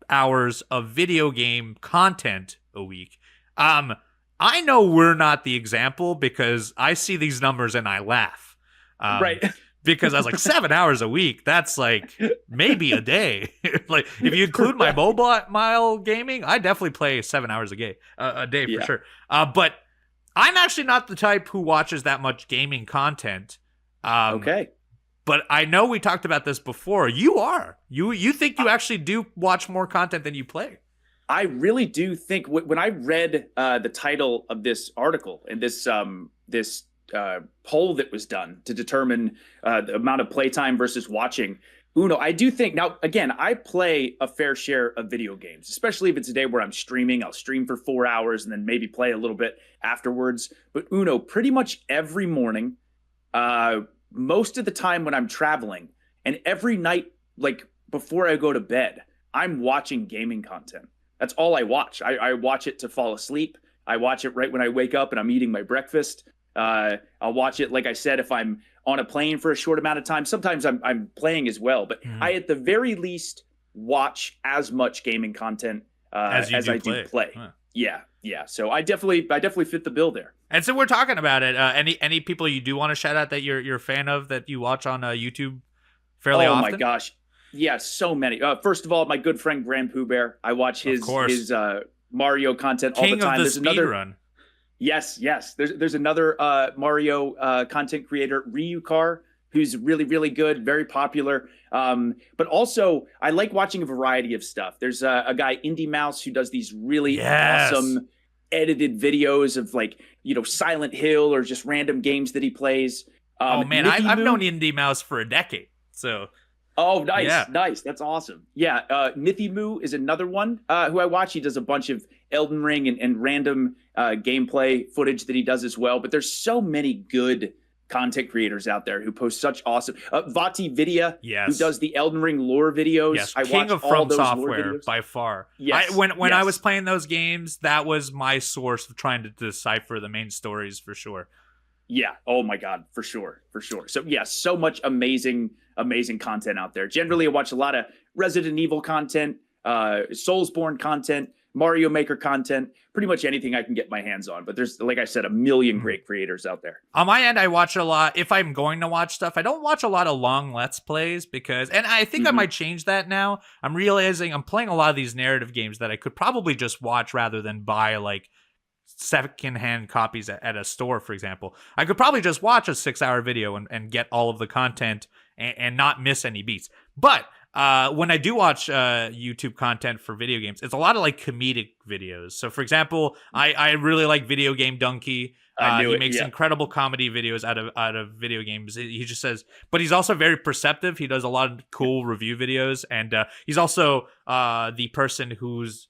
hours of video game content a week. I know we're not the example because I see these numbers and I laugh. Right. Because I was like, 7 hours a week, that's like maybe a day. Like, if you include my mobile gaming, I definitely play 7 hours a day for sure. But I'm actually not the type who watches that much gaming content. Okay. But I know we talked about this before. You are. You think you actually do watch more content than you play. I really do think when I read the title of this article and this poll that was done to determine the amount of playtime versus watching, I do think, now, again, I play a fair share of video games, especially if it's a day where I'm streaming. I'll stream for 4 hours and then maybe play a little bit afterwards. But pretty much every morning, most of the time when I'm traveling, and every night, like before I go to bed, I'm watching gaming content. That's all I watch. I watch it to fall asleep. I watch it right when I wake up and I'm eating my breakfast. I'll watch it, like I said, if I'm on a plane for a short amount of time. Sometimes I'm playing as well, but I at the very least watch as much gaming content as I do play. Huh. Yeah. So I definitely fit the bill there. And so we're talking about it. Any people you do want to shout out that you're a fan of that you watch on YouTube fairly often? Oh my gosh, yeah, so many. First of all, my good friend Grand Pooh Bear. I watch his Mario content all the time. There's another run. Yes. There's another Mario content creator, Ryukar, who's really, really good, very popular. But also, I like watching a variety of stuff. There's a guy, Indie Mouse, who does these really awesome edited videos of Silent Hill or just random games that he plays. I've known Indie Mouse for a decade. So. Oh, nice, nice. That's awesome. Yeah, Mythy Moo is another one who I watch. He does a bunch of Elden Ring and random gameplay footage that he does as well. But there's so many good content creators out there who post such awesome. Vati Vidya, who does the Elden Ring lore videos. Yes, I King watch of all From those Software by far. Yes, when I was playing those games, that was my source of trying to decipher the main stories for sure. Yeah. Oh my God, for sure. So yeah, so much amazing content out there. Generally, I watch a lot of Resident Evil content, Soulsborne content, Mario Maker content, pretty much anything I can get my hands on. But there's, like I said, a million great creators out there. On my end, I watch a lot. If I'm going to watch stuff, I don't watch a lot of long Let's Plays because, and I think I might change that now. I'm realizing I'm playing a lot of these narrative games that I could probably just watch rather than buy like secondhand copies at a store, for example. I could probably just watch a 6-hour video and get all of the content and not miss any beats. But when I do watch YouTube content for video games, it's a lot of like comedic videos. So, for example, I really like Video Game Donkey. He makes incredible comedy videos out of video games. He just says, but he's also very perceptive. He does a lot of cool review videos, and he's also the person whose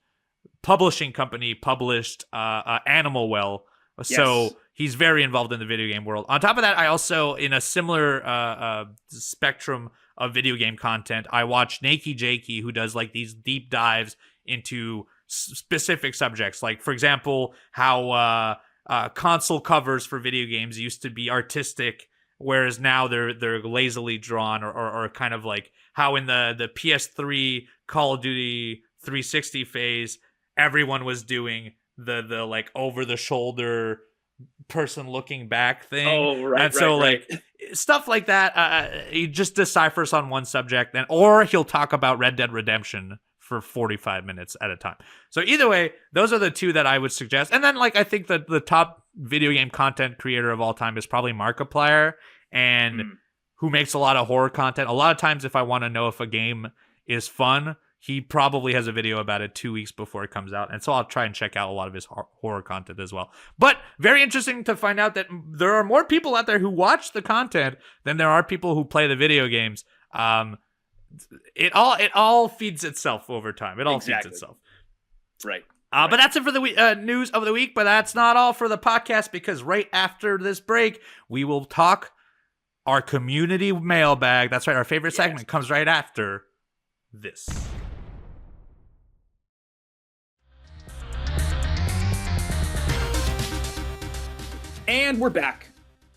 publishing company published Animal Well. So he's very involved in the video game world. On top of that, I also, in a similar spectrum of video game content, I watch Nakey Jakey, who does like these deep dives into specific subjects. Like, for example, how console covers for video games used to be artistic, whereas now they're lazily drawn, or kind of like how in the PS3 Call of Duty 360 phase, everyone was doing the like over the shoulder person looking back thing. Oh, right. And so like stuff like that, he just deciphers on one subject, or he'll talk about Red Dead Redemption for 45 minutes at a time. So either way, those are the two that I would suggest. And then like I think that the top video game content creator of all time is probably Markiplier, and who makes a lot of horror content. A lot of times if I want to know if a game is fun, he probably has a video about it 2 weeks before it comes out. And so I'll try and check out a lot of his horror content as well. But very interesting to find out that there are more people out there who watch the content than there are people who play the video games. It all feeds itself over time. It all feeds itself. Right. But that's it for the news of the week. But that's not all for the podcast, because right after this break, we will talk our community mailbag. That's right. Our favorite segment comes right after this. And we're back.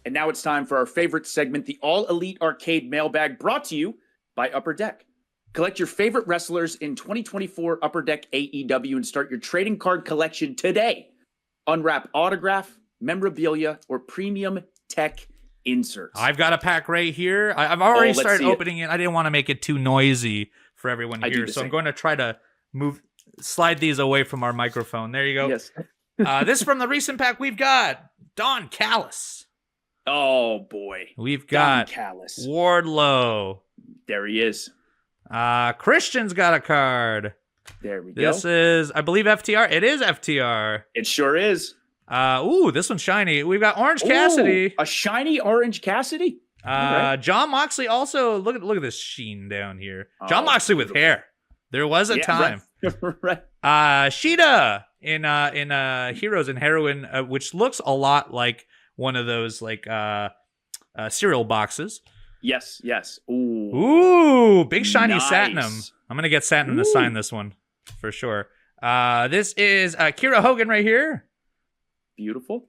And now it's time for our favorite segment, the All Elite Arcade Mailbag, brought to you by Upper Deck. Collect your favorite wrestlers in 2024 Upper Deck AEW and start your trading card collection today. Unwrap autograph, memorabilia, or premium tech inserts. I've got a pack right here. I've already started opening it. I didn't want to make it too noisy for everyone here, so I'm going to try to slide these away from our microphone. There you go. Yes. This from the recent pack, we've got Don Callis. Oh, boy. We've got Callis. Wardlow. There he is. Christian's got a card. There we go. This is, I believe, FTR. It is FTR. It sure is. This one's shiny. We've got Orange Cassidy. A shiny Orange Cassidy? John Moxley also, look at this sheen down here. John Moxley with hair. There was a time. Right. Sheeta in Heroes and Heroine, which looks a lot like one of those like cereal boxes. Yes. Ooh, big shiny Satnam. I'm gonna get Satnam to sign this one for sure. This is Kira Hogan right here. Beautiful.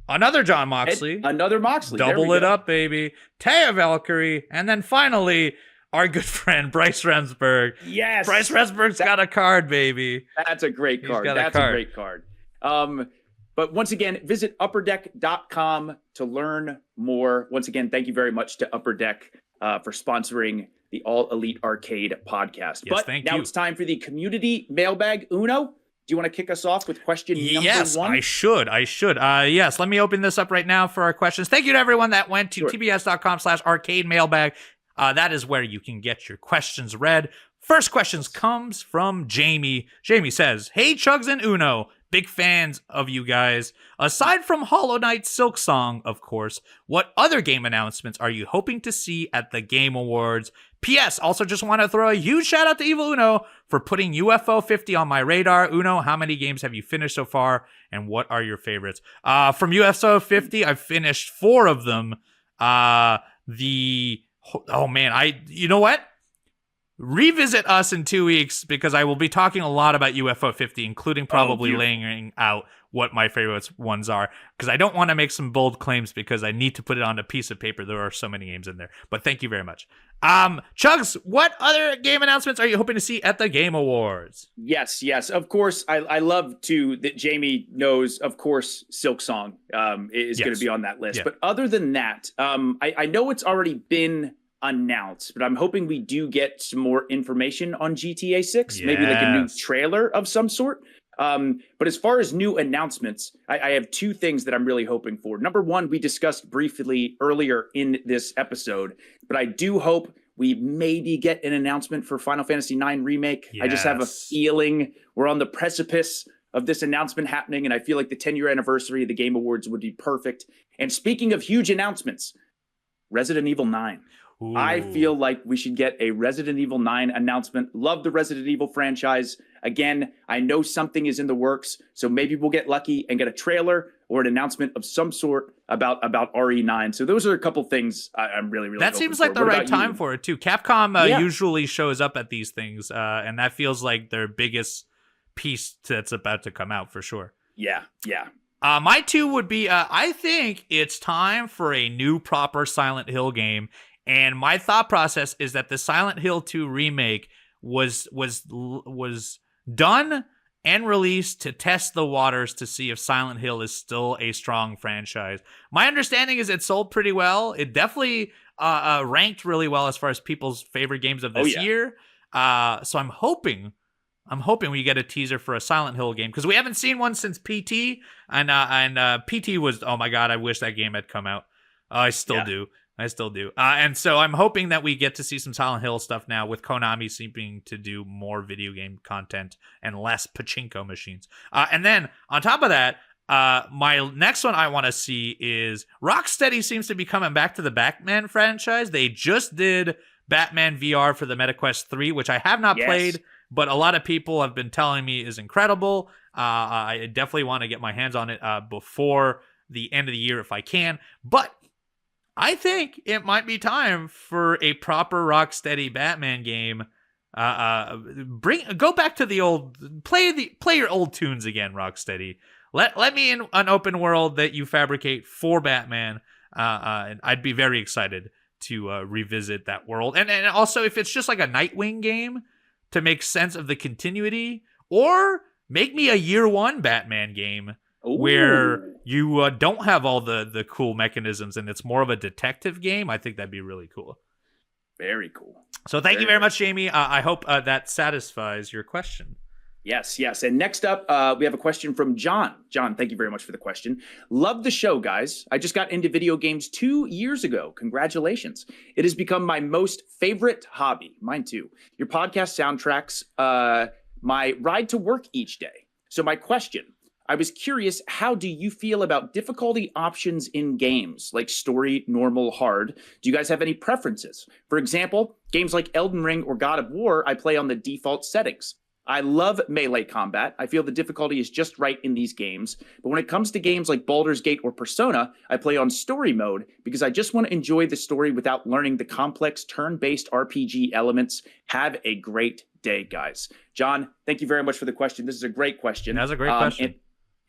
Another John Moxley. Another Moxley. Double it up, baby. Taya Valkyrie, and then finally our good friend Bryce Remsburg. Yes, Bryce Remsburg's got a card, baby. That's a great card. That's a great card. But once again, visit upperdeck.com to learn more. Once again, thank you very much to Upper Deck for sponsoring the All Elite Arcade podcast. Yes, thank you. Now it's time for the community mailbag. Uno, do you want to kick us off with question number one? Yes, I should. Yes, let me open this up right now for our questions. Thank you to everyone that went to tbs.com/arcade mailbag. That is where you can get your questions read. First questions comes from Jamie. Jamie says, "Hey, Chugs and Uno. Big fans of you guys. Aside from Hollow Knight Silk Song, of course, what other game announcements are you hoping to see at the Game Awards? P.S. Also just want to throw a huge shout out to Evil Uno for putting UFO 50 on my radar. Uno, how many games have you finished so far, and what are your favorites?" From UFO 50, I've finished 4 of them. You know what? revisit us in 2 weeks because I will be talking a lot about UFO 50, including probably laying out what my favorite ones are, because I don't want to make some bold claims because I need to put it on a piece of paper. There are so many games in there. But thank you very much. Chugs, what other game announcements are you hoping to see at the Game Awards? Yes. Of course, I love that Jamie knows, of course, Silk Song is going to be on that list. Yeah. But other than that, I know it's already been announced, but I'm hoping we do get some more information on GTA 6, maybe like a new trailer of some sort. But as far as new announcements, I have two things that I'm really hoping for. Number one, we discussed briefly earlier in this episode, but I do hope we maybe get an announcement for Final Fantasy IX Remake. Yes. I just have a feeling we're on the precipice of this announcement happening, and I feel like the 10-year anniversary of the Game Awards would be perfect. And speaking of huge announcements, Resident Evil 9. Ooh. I feel like we should get a Resident Evil 9 announcement. Love the Resident Evil franchise. Again, I know something is in the works, so maybe we'll get lucky and get a trailer or an announcement of some sort about RE9. So those are a couple things I'm really that seems like the right time for it too. Capcom usually shows up at these things, and that feels like their biggest piece that's about to come out for sure. Yeah. My two would be, I think it's time for a new proper Silent Hill game. And my thought process is that the Silent Hill 2 remake was done and released to test the waters to see if Silent Hill is still a strong franchise. My understanding is it sold pretty well. It definitely ranked really well as far as people's favorite games of this year. So I'm hoping we get a teaser for a Silent Hill game, because we haven't seen one since PT, and PT was, oh my god, I wish that game had come out. I still do. And so I'm hoping that we get to see some Silent Hill stuff now, with Konami seeming to do more video game content and less pachinko machines. And then on top of that, my next one I want to see is Rocksteady seems to be coming back to the Batman franchise. They just did Batman VR for the MetaQuest 3, which I have not played, but a lot of people have been telling me is incredible. I definitely want to get my hands on it before the end of the year if I can. But I think it might be time for a proper Rocksteady Batman game. Go back to the old, play your old tunes again, Rocksteady. Let me in an open world that you fabricate for Batman, and I'd be very excited to revisit that world. And also, if it's just like a Nightwing game to make sense of the continuity, or make me a year one Batman game. Ooh. Where you don't have all the cool mechanisms and it's more of a detective game. I think that'd be really cool. Very cool. So thank you very much, Jamie. I hope that satisfies your question. Yes. And next up, we have a question from John. John, thank you very much for the question. Love the show, guys. I just got into video games 2 years ago. Congratulations. It has become my most favorite hobby. Mine too. Your podcast soundtracks my ride to work each day. So my question, I was curious, how do you feel about difficulty options in games, like story, normal, hard? Do you guys have any preferences? For example, games like Elden Ring or God of War, I play on the default settings. I love melee combat. I feel the difficulty is just right in these games. But when it comes to games like Baldur's Gate or Persona, I play on story mode because I just want to enjoy the story without learning the complex turn-based RPG elements. Have a great day, guys. John, thank you very much for the question. This is a great question. That's a great question.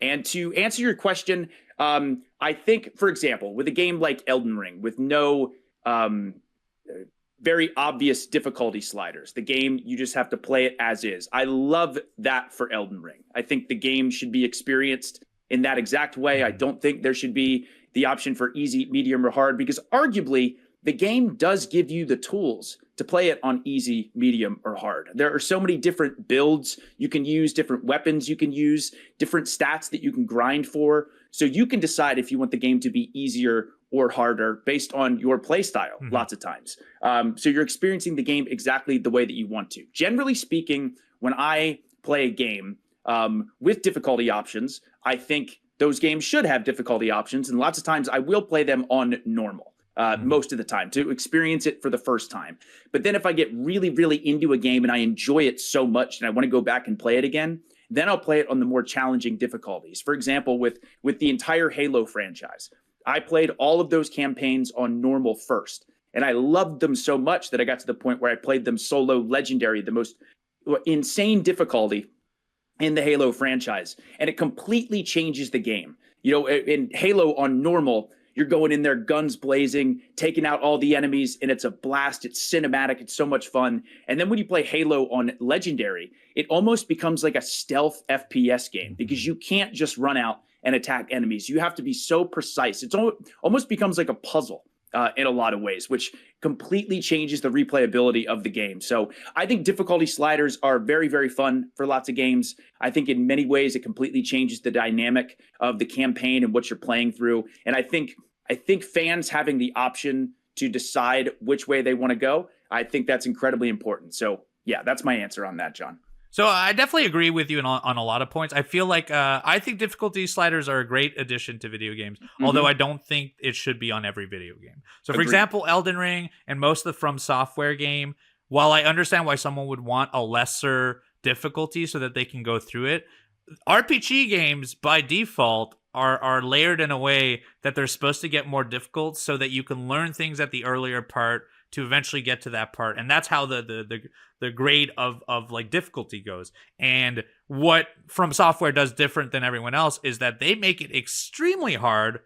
And to answer your question, I think, for example, with a game like Elden Ring, with no very obvious difficulty sliders, the game, you just have to play it as is. I love that for Elden Ring. I think the game should be experienced in that exact way. I don't think there should be the option for easy, medium, or hard, because arguably the game does give you the tools to play it on easy, medium, or hard. There are so many different builds you can use, different weapons you can use, different stats that you can grind for. So you can decide if you want the game to be easier or harder based on your play style, lots of times. So you're experiencing the game exactly the way that you want to. Generally speaking, when I play a game with difficulty options, I think those games should have difficulty options. And lots of times I will play them on normal. Most of the time, to experience it for the first time. But then if I get really, really into a game and I enjoy it so much and I want to go back and play it again, then I'll play it on the more challenging difficulties. For example, with the entire Halo franchise, I played all of those campaigns on normal first. And I loved them so much that I got to the point where I played them solo legendary, the most insane difficulty in the Halo franchise. And it completely changes the game. You know, in Halo on normal, you're going in there, guns blazing, taking out all the enemies, and it's a blast. It's cinematic. It's so much fun. And then when you play Halo on Legendary, it almost becomes like a stealth FPS game because you can't just run out and attack enemies. You have to be so precise. It's almost becomes like a puzzle in a lot of ways, which completely changes the replayability of the game. So I think difficulty sliders are very, very fun for lots of games. I think in many ways it completely changes the dynamic of the campaign and what you're playing through. And I think fans having the option to decide which way they want to go, I think that's incredibly important. So yeah, that's my answer on that, John. So I definitely agree with you on a lot of points. I feel like I think difficulty sliders are a great addition to video games, although I don't think it should be on every video game. So for example, Elden Ring and most of the From Software game, while I understand why someone would want a lesser difficulty so that they can go through it, RPG games by default are layered in a way that they're supposed to get more difficult so that you can learn things at the earlier part to eventually get to that part. And that's how the grade of like difficulty goes. And what From Software does different than everyone else is that they make it extremely hard,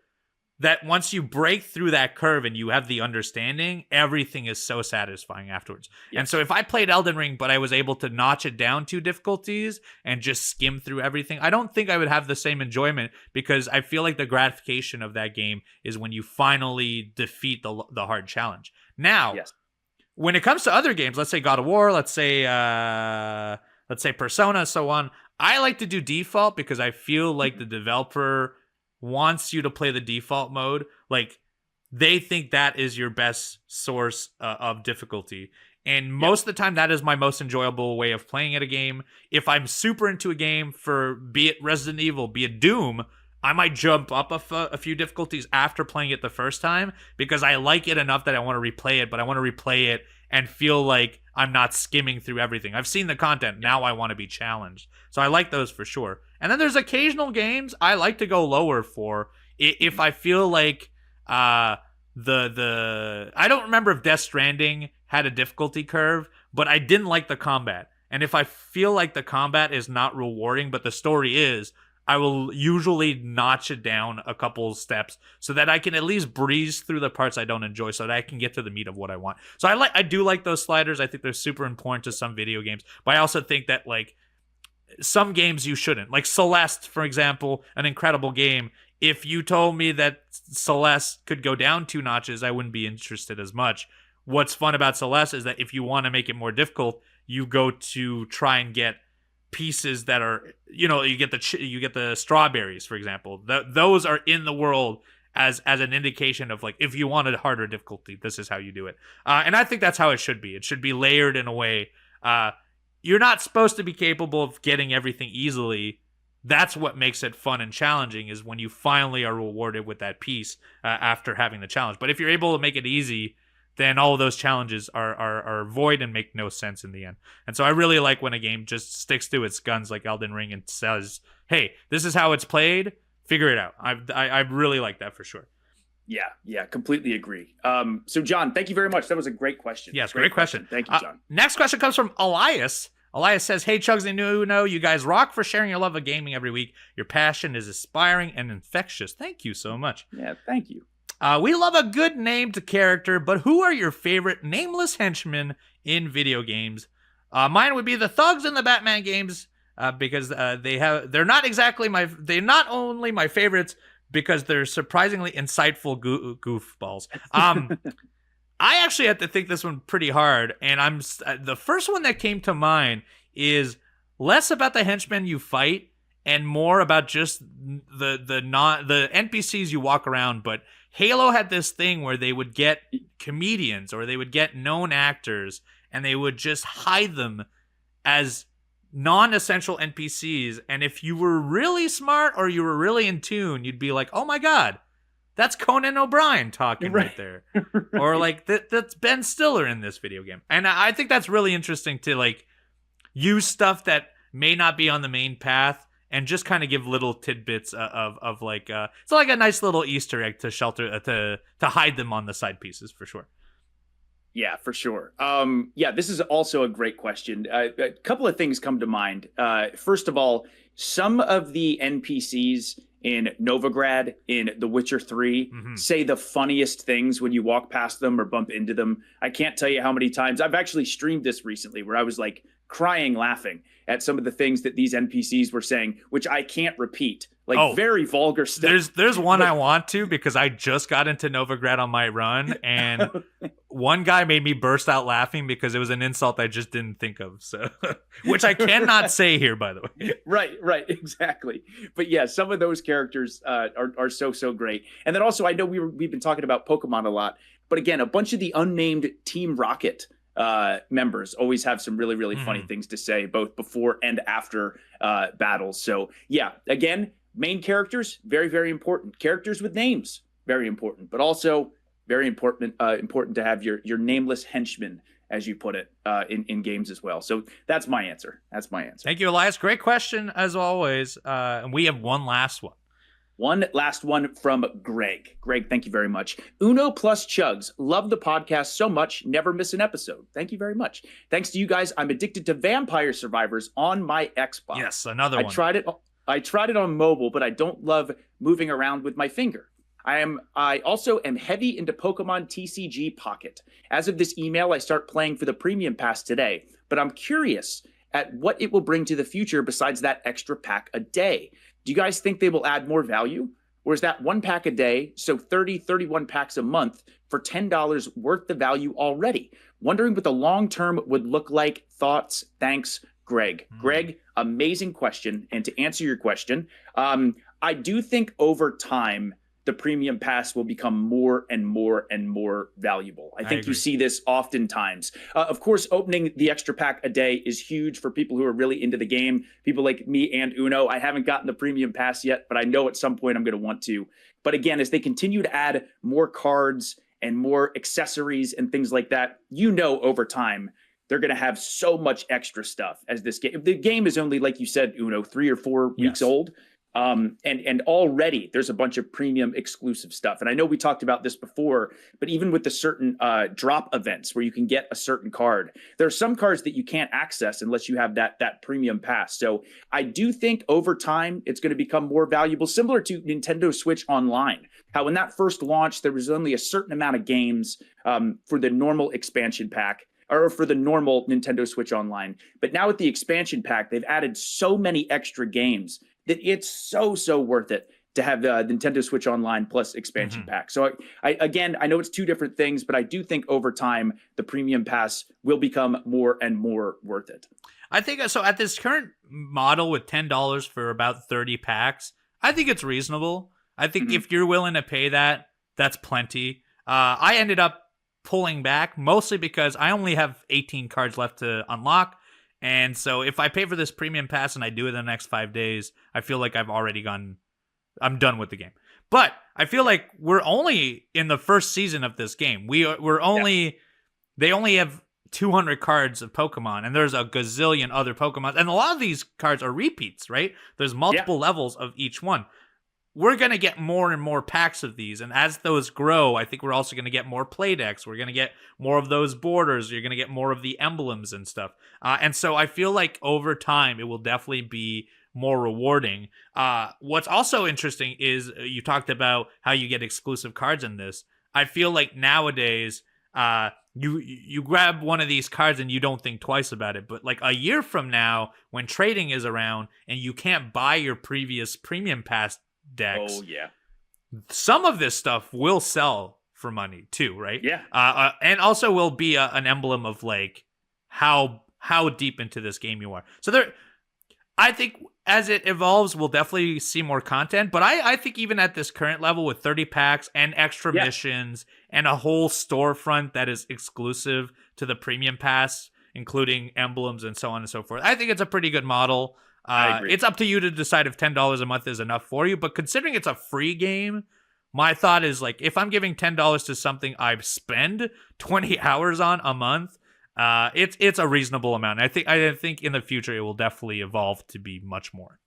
that once you break through that curve and you have the understanding, everything is so satisfying afterwards. Yes. And so if I played Elden Ring, but I was able to notch it down 2 difficulties and just skim through everything, I don't think I would have the same enjoyment, because I feel like the gratification of that game is when you finally defeat the hard challenge. Now, when it comes to other games, let's say God of War, let's say Persona, so on, I like to do default because I feel like the developer wants you to play the default mode. Like, they think that is your best source of difficulty. And most of the time, that is my most enjoyable way of playing at a game. If I'm super into a game, for be it Resident Evil, be it Doom, I might jump up a few difficulties after playing it the first time because I like it enough that I want to replay it, but I want to replay it and feel like I'm not skimming through everything. I've seen the content. Now I want to be challenged. So I like those for sure. And then there's occasional games I like to go lower for if I feel like I don't remember if Death Stranding had a difficulty curve, but I didn't like the combat. And if I feel like the combat is not rewarding, but the story is, I will usually notch it down a couple steps so that I can at least breeze through the parts I don't enjoy so that I can get to the meat of what I want. So I do like those sliders. I think they're super important to some video games, but I also think that like some games you shouldn't. Like Celeste, for example, an incredible game. If you told me that Celeste could go down 2 notches, I wouldn't be interested as much. What's fun about Celeste is that if you want to make it more difficult, you go to try and get pieces that are, you get the strawberries, for example. Those are in the world as an indication of like, if you wanted harder difficulty, this is how you do it. And I think that's how it should be. It should be layered in a way. You're not supposed to be capable of getting everything easily. That's what makes it fun and challenging, is when you finally are rewarded with that piece after having the challenge. But if you're able to make it easy, then all of those challenges are void and make no sense in the end. And so I really like when a game just sticks to its guns like Elden Ring and says, hey, this is how it's played, figure it out. I really like that for sure. Yeah, completely agree. So John, thank you very much. That was a great question. Yes, great question. Thank you, John. Next question comes from Elias. Elias says, hey, Chugs and Nuno, you guys rock for sharing your love of gaming every week. Your passion is inspiring and infectious. Thank you so much. Yeah, thank you. We love a good named character, but who are your favorite nameless henchmen in video games? Mine would be the thugs in the Batman games, because they're not only my favorites because they're surprisingly insightful goofballs. I actually had to think this one pretty hard, and the first one that came to mind is less about the henchmen you fight and more about just the NPCs you walk around. But Halo had this thing where they would get comedians or they would get known actors and they would just hide them as non-essential NPCs. And if you were really smart or you were really in tune, you'd be like, oh my God, that's Conan O'Brien talking right there. Or like that's Ben Stiller in this video game. And I think that's really interesting to like use stuff that may not be on the main path and just kind of give little tidbits of like it's like a nice little Easter egg to shelter to hide them on the side pieces for sure. Yeah, for sure. Yeah, this is also a great question. A couple of things come to mind. First of all, some of the NPCs in Novigrad in The Witcher 3 say the funniest things when you walk past them or bump into them. I can't tell you how many times I've actually streamed this recently where I was like crying laughing at some of the things that these NPCs were saying, which I can't repeat. Like very vulgar stuff. There's one I want to, because I just got into Novigrad on my run, and one guy made me burst out laughing because it was an insult I just didn't think of. So, which I cannot say here, by the way. Right, exactly. But yeah, some of those characters are so great. And then also, I know we've been talking about Pokemon a lot, but again, a bunch of the unnamed Team Rocket members always have some really funny things to say, both before and after battles. So yeah, again, main characters, very important. Characters with names, very important, but also very important to have your nameless henchmen, as you put it, in games as well. So that's my answer. Thank you, Elias. Great question as always. And we have one last one. One last one from Greg. Greg, thank you very much. Uno plus Chugs. Love the podcast so much. Never miss an episode. Thank you very much. Thanks to you guys, I'm addicted to Vampire Survivors on my Xbox. Yes, another one. I tried it on mobile, but I don't love moving around with my finger. I also am heavy into Pokemon TCG Pocket. As of this email, I start playing for the Premium Pass today, but I'm curious at what it will bring to the future besides that extra pack a day. Do you guys think they will add more value? Or is that one pack a day, so 31 packs a month for $10 worth the value already? Wondering what the long term would look like. Thoughts? Thanks, Greg. Greg, amazing question. And to answer your question, I do think over time, the Premium Pass will become more and more valuable. I think you see this oftentimes. Of course, opening the extra pack a day is huge for people who are really into the game. People like me and Uno. I haven't gotten the Premium Pass yet, but I know at some point I'm going to want to. But again, as they continue to add more cards and more accessories and things like that, over time, they're going to have so much extra stuff as this game. The game is only, like you said, Uno, 3 or 4 weeks old. And already there's a bunch of premium exclusive stuff. And I know we talked about this before, but even with the certain drop events where you can get a certain card, there are some cards that you can't access unless you have that Premium Pass. So I do think over time it's going to become more valuable, similar to Nintendo Switch Online. How when that first launched, there was only a certain amount of games for the normal expansion pack, or for the normal Nintendo Switch Online. But now with the expansion pack, they've added so many extra games that it's so worth it to have the Nintendo Switch Online plus expansion pack. So I know it's two different things, but I do think over time, the Premium Pass will become more and more worth it. I think so. At this current model with $10 for about 30 packs, I think it's reasonable. I think if you're willing to pay that, that's plenty. I ended up pulling back mostly because I only have 18 cards left to unlock. And so if I pay for this Premium Pass and I do it in the next 5 days, I feel like I'm done with the game. But I feel like we're only in the first season of this game. They only have 200 cards of Pokemon, and there's a gazillion other Pokemon. And a lot of these cards are repeats, right? There's multiple levels of each one. We're going to get more and more packs of these. And as those grow, I think we're also going to get more play decks. We're going to get more of those borders. You're going to get more of the emblems and stuff. And so I feel like over time, it will definitely be more rewarding. What's also interesting is you talked about how you get exclusive cards in this. I feel like nowadays, you grab one of these cards and you don't think twice about it. But like a year from now, when trading is around and you can't buy your previous Premium Pass decks, some of this stuff will sell for money too, right? And also will be an emblem of like how deep into this game you are. So I think as it evolves, we'll definitely see more content. But I think even at this current level with 30 packs and extra missions and a whole storefront that is exclusive to the Premium Pass, including emblems and so on and so forth, I think it's a pretty good model. It's up to you to decide if $10 a month is enough for you. But considering it's a free game, my thought is like, if I'm giving $10 to something I spend 20 hours on a month, it's a reasonable amount. I think in the future it will definitely evolve to be much more.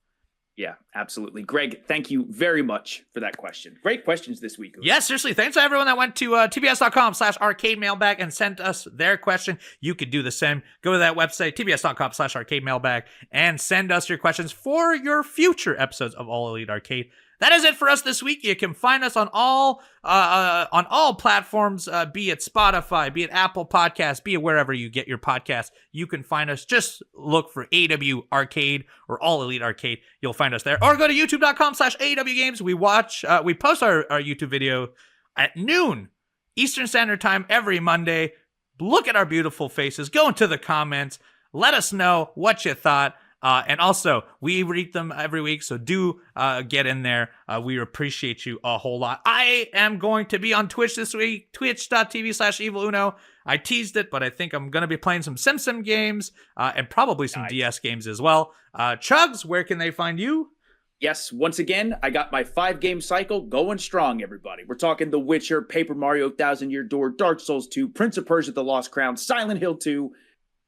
Yeah, absolutely. Greg, thank you very much for that question. Great questions this week. Yes, seriously. Thanks to everyone that went to tbs.com/arcade mailbag and sent us their question. You could do the same. Go to that website, tbs.com/arcade mailbag, and send us your questions for your future episodes of All Elite Arcade. That is it for us this week. You can find us on all platforms, be it Spotify, be it Apple Podcasts, be it wherever you get your podcasts. You can find us. Just look for AEW Arcade or All Elite Arcade. You'll find us there. Or go to youtube.com/AEW Games. We post our YouTube video at noon Eastern Standard Time every Monday. Look at our beautiful faces. Go into the comments. Let us know what you thought. And also, we read them every week, so do get in there. We appreciate you a whole lot. I am going to be on Twitch this week, twitch.tv/eviluno. I teased it, but I think I'm going to be playing some Sim games and probably some DS games as well. Chugs, where can they find you? Yes, once again, I got my 5-game cycle going strong, everybody. We're talking The Witcher, Paper Mario, Thousand Year Door, Dark Souls 2, Prince of Persia, The Lost Crown, Silent Hill 2,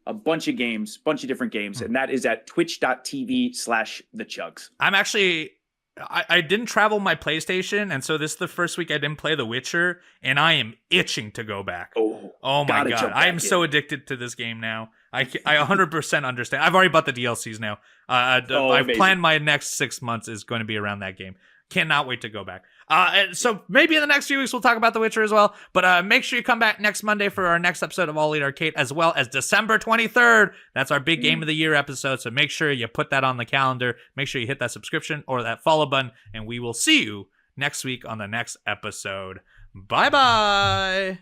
a bunch of different games, and that is at twitch.tv/thechugs. I'm actually, I didn't travel my PlayStation, and so this is the first week I didn't play The Witcher, and I am itching to go back. Oh my God. I am so addicted to this game now. I 100% understand. I've already bought the DLCs now. I've planned my next 6 months is going to be around that game. Cannot wait to go back. And so maybe in the next few weeks we'll talk about The Witcher as well. But make sure you come back next Monday for our next episode of All Elite Arcade, as well as December 23rd. That's our big Game of the Year episode. So make sure you put that on the calendar. Make sure you hit that subscription or that follow button. And we will see you next week on the next episode. Bye-bye.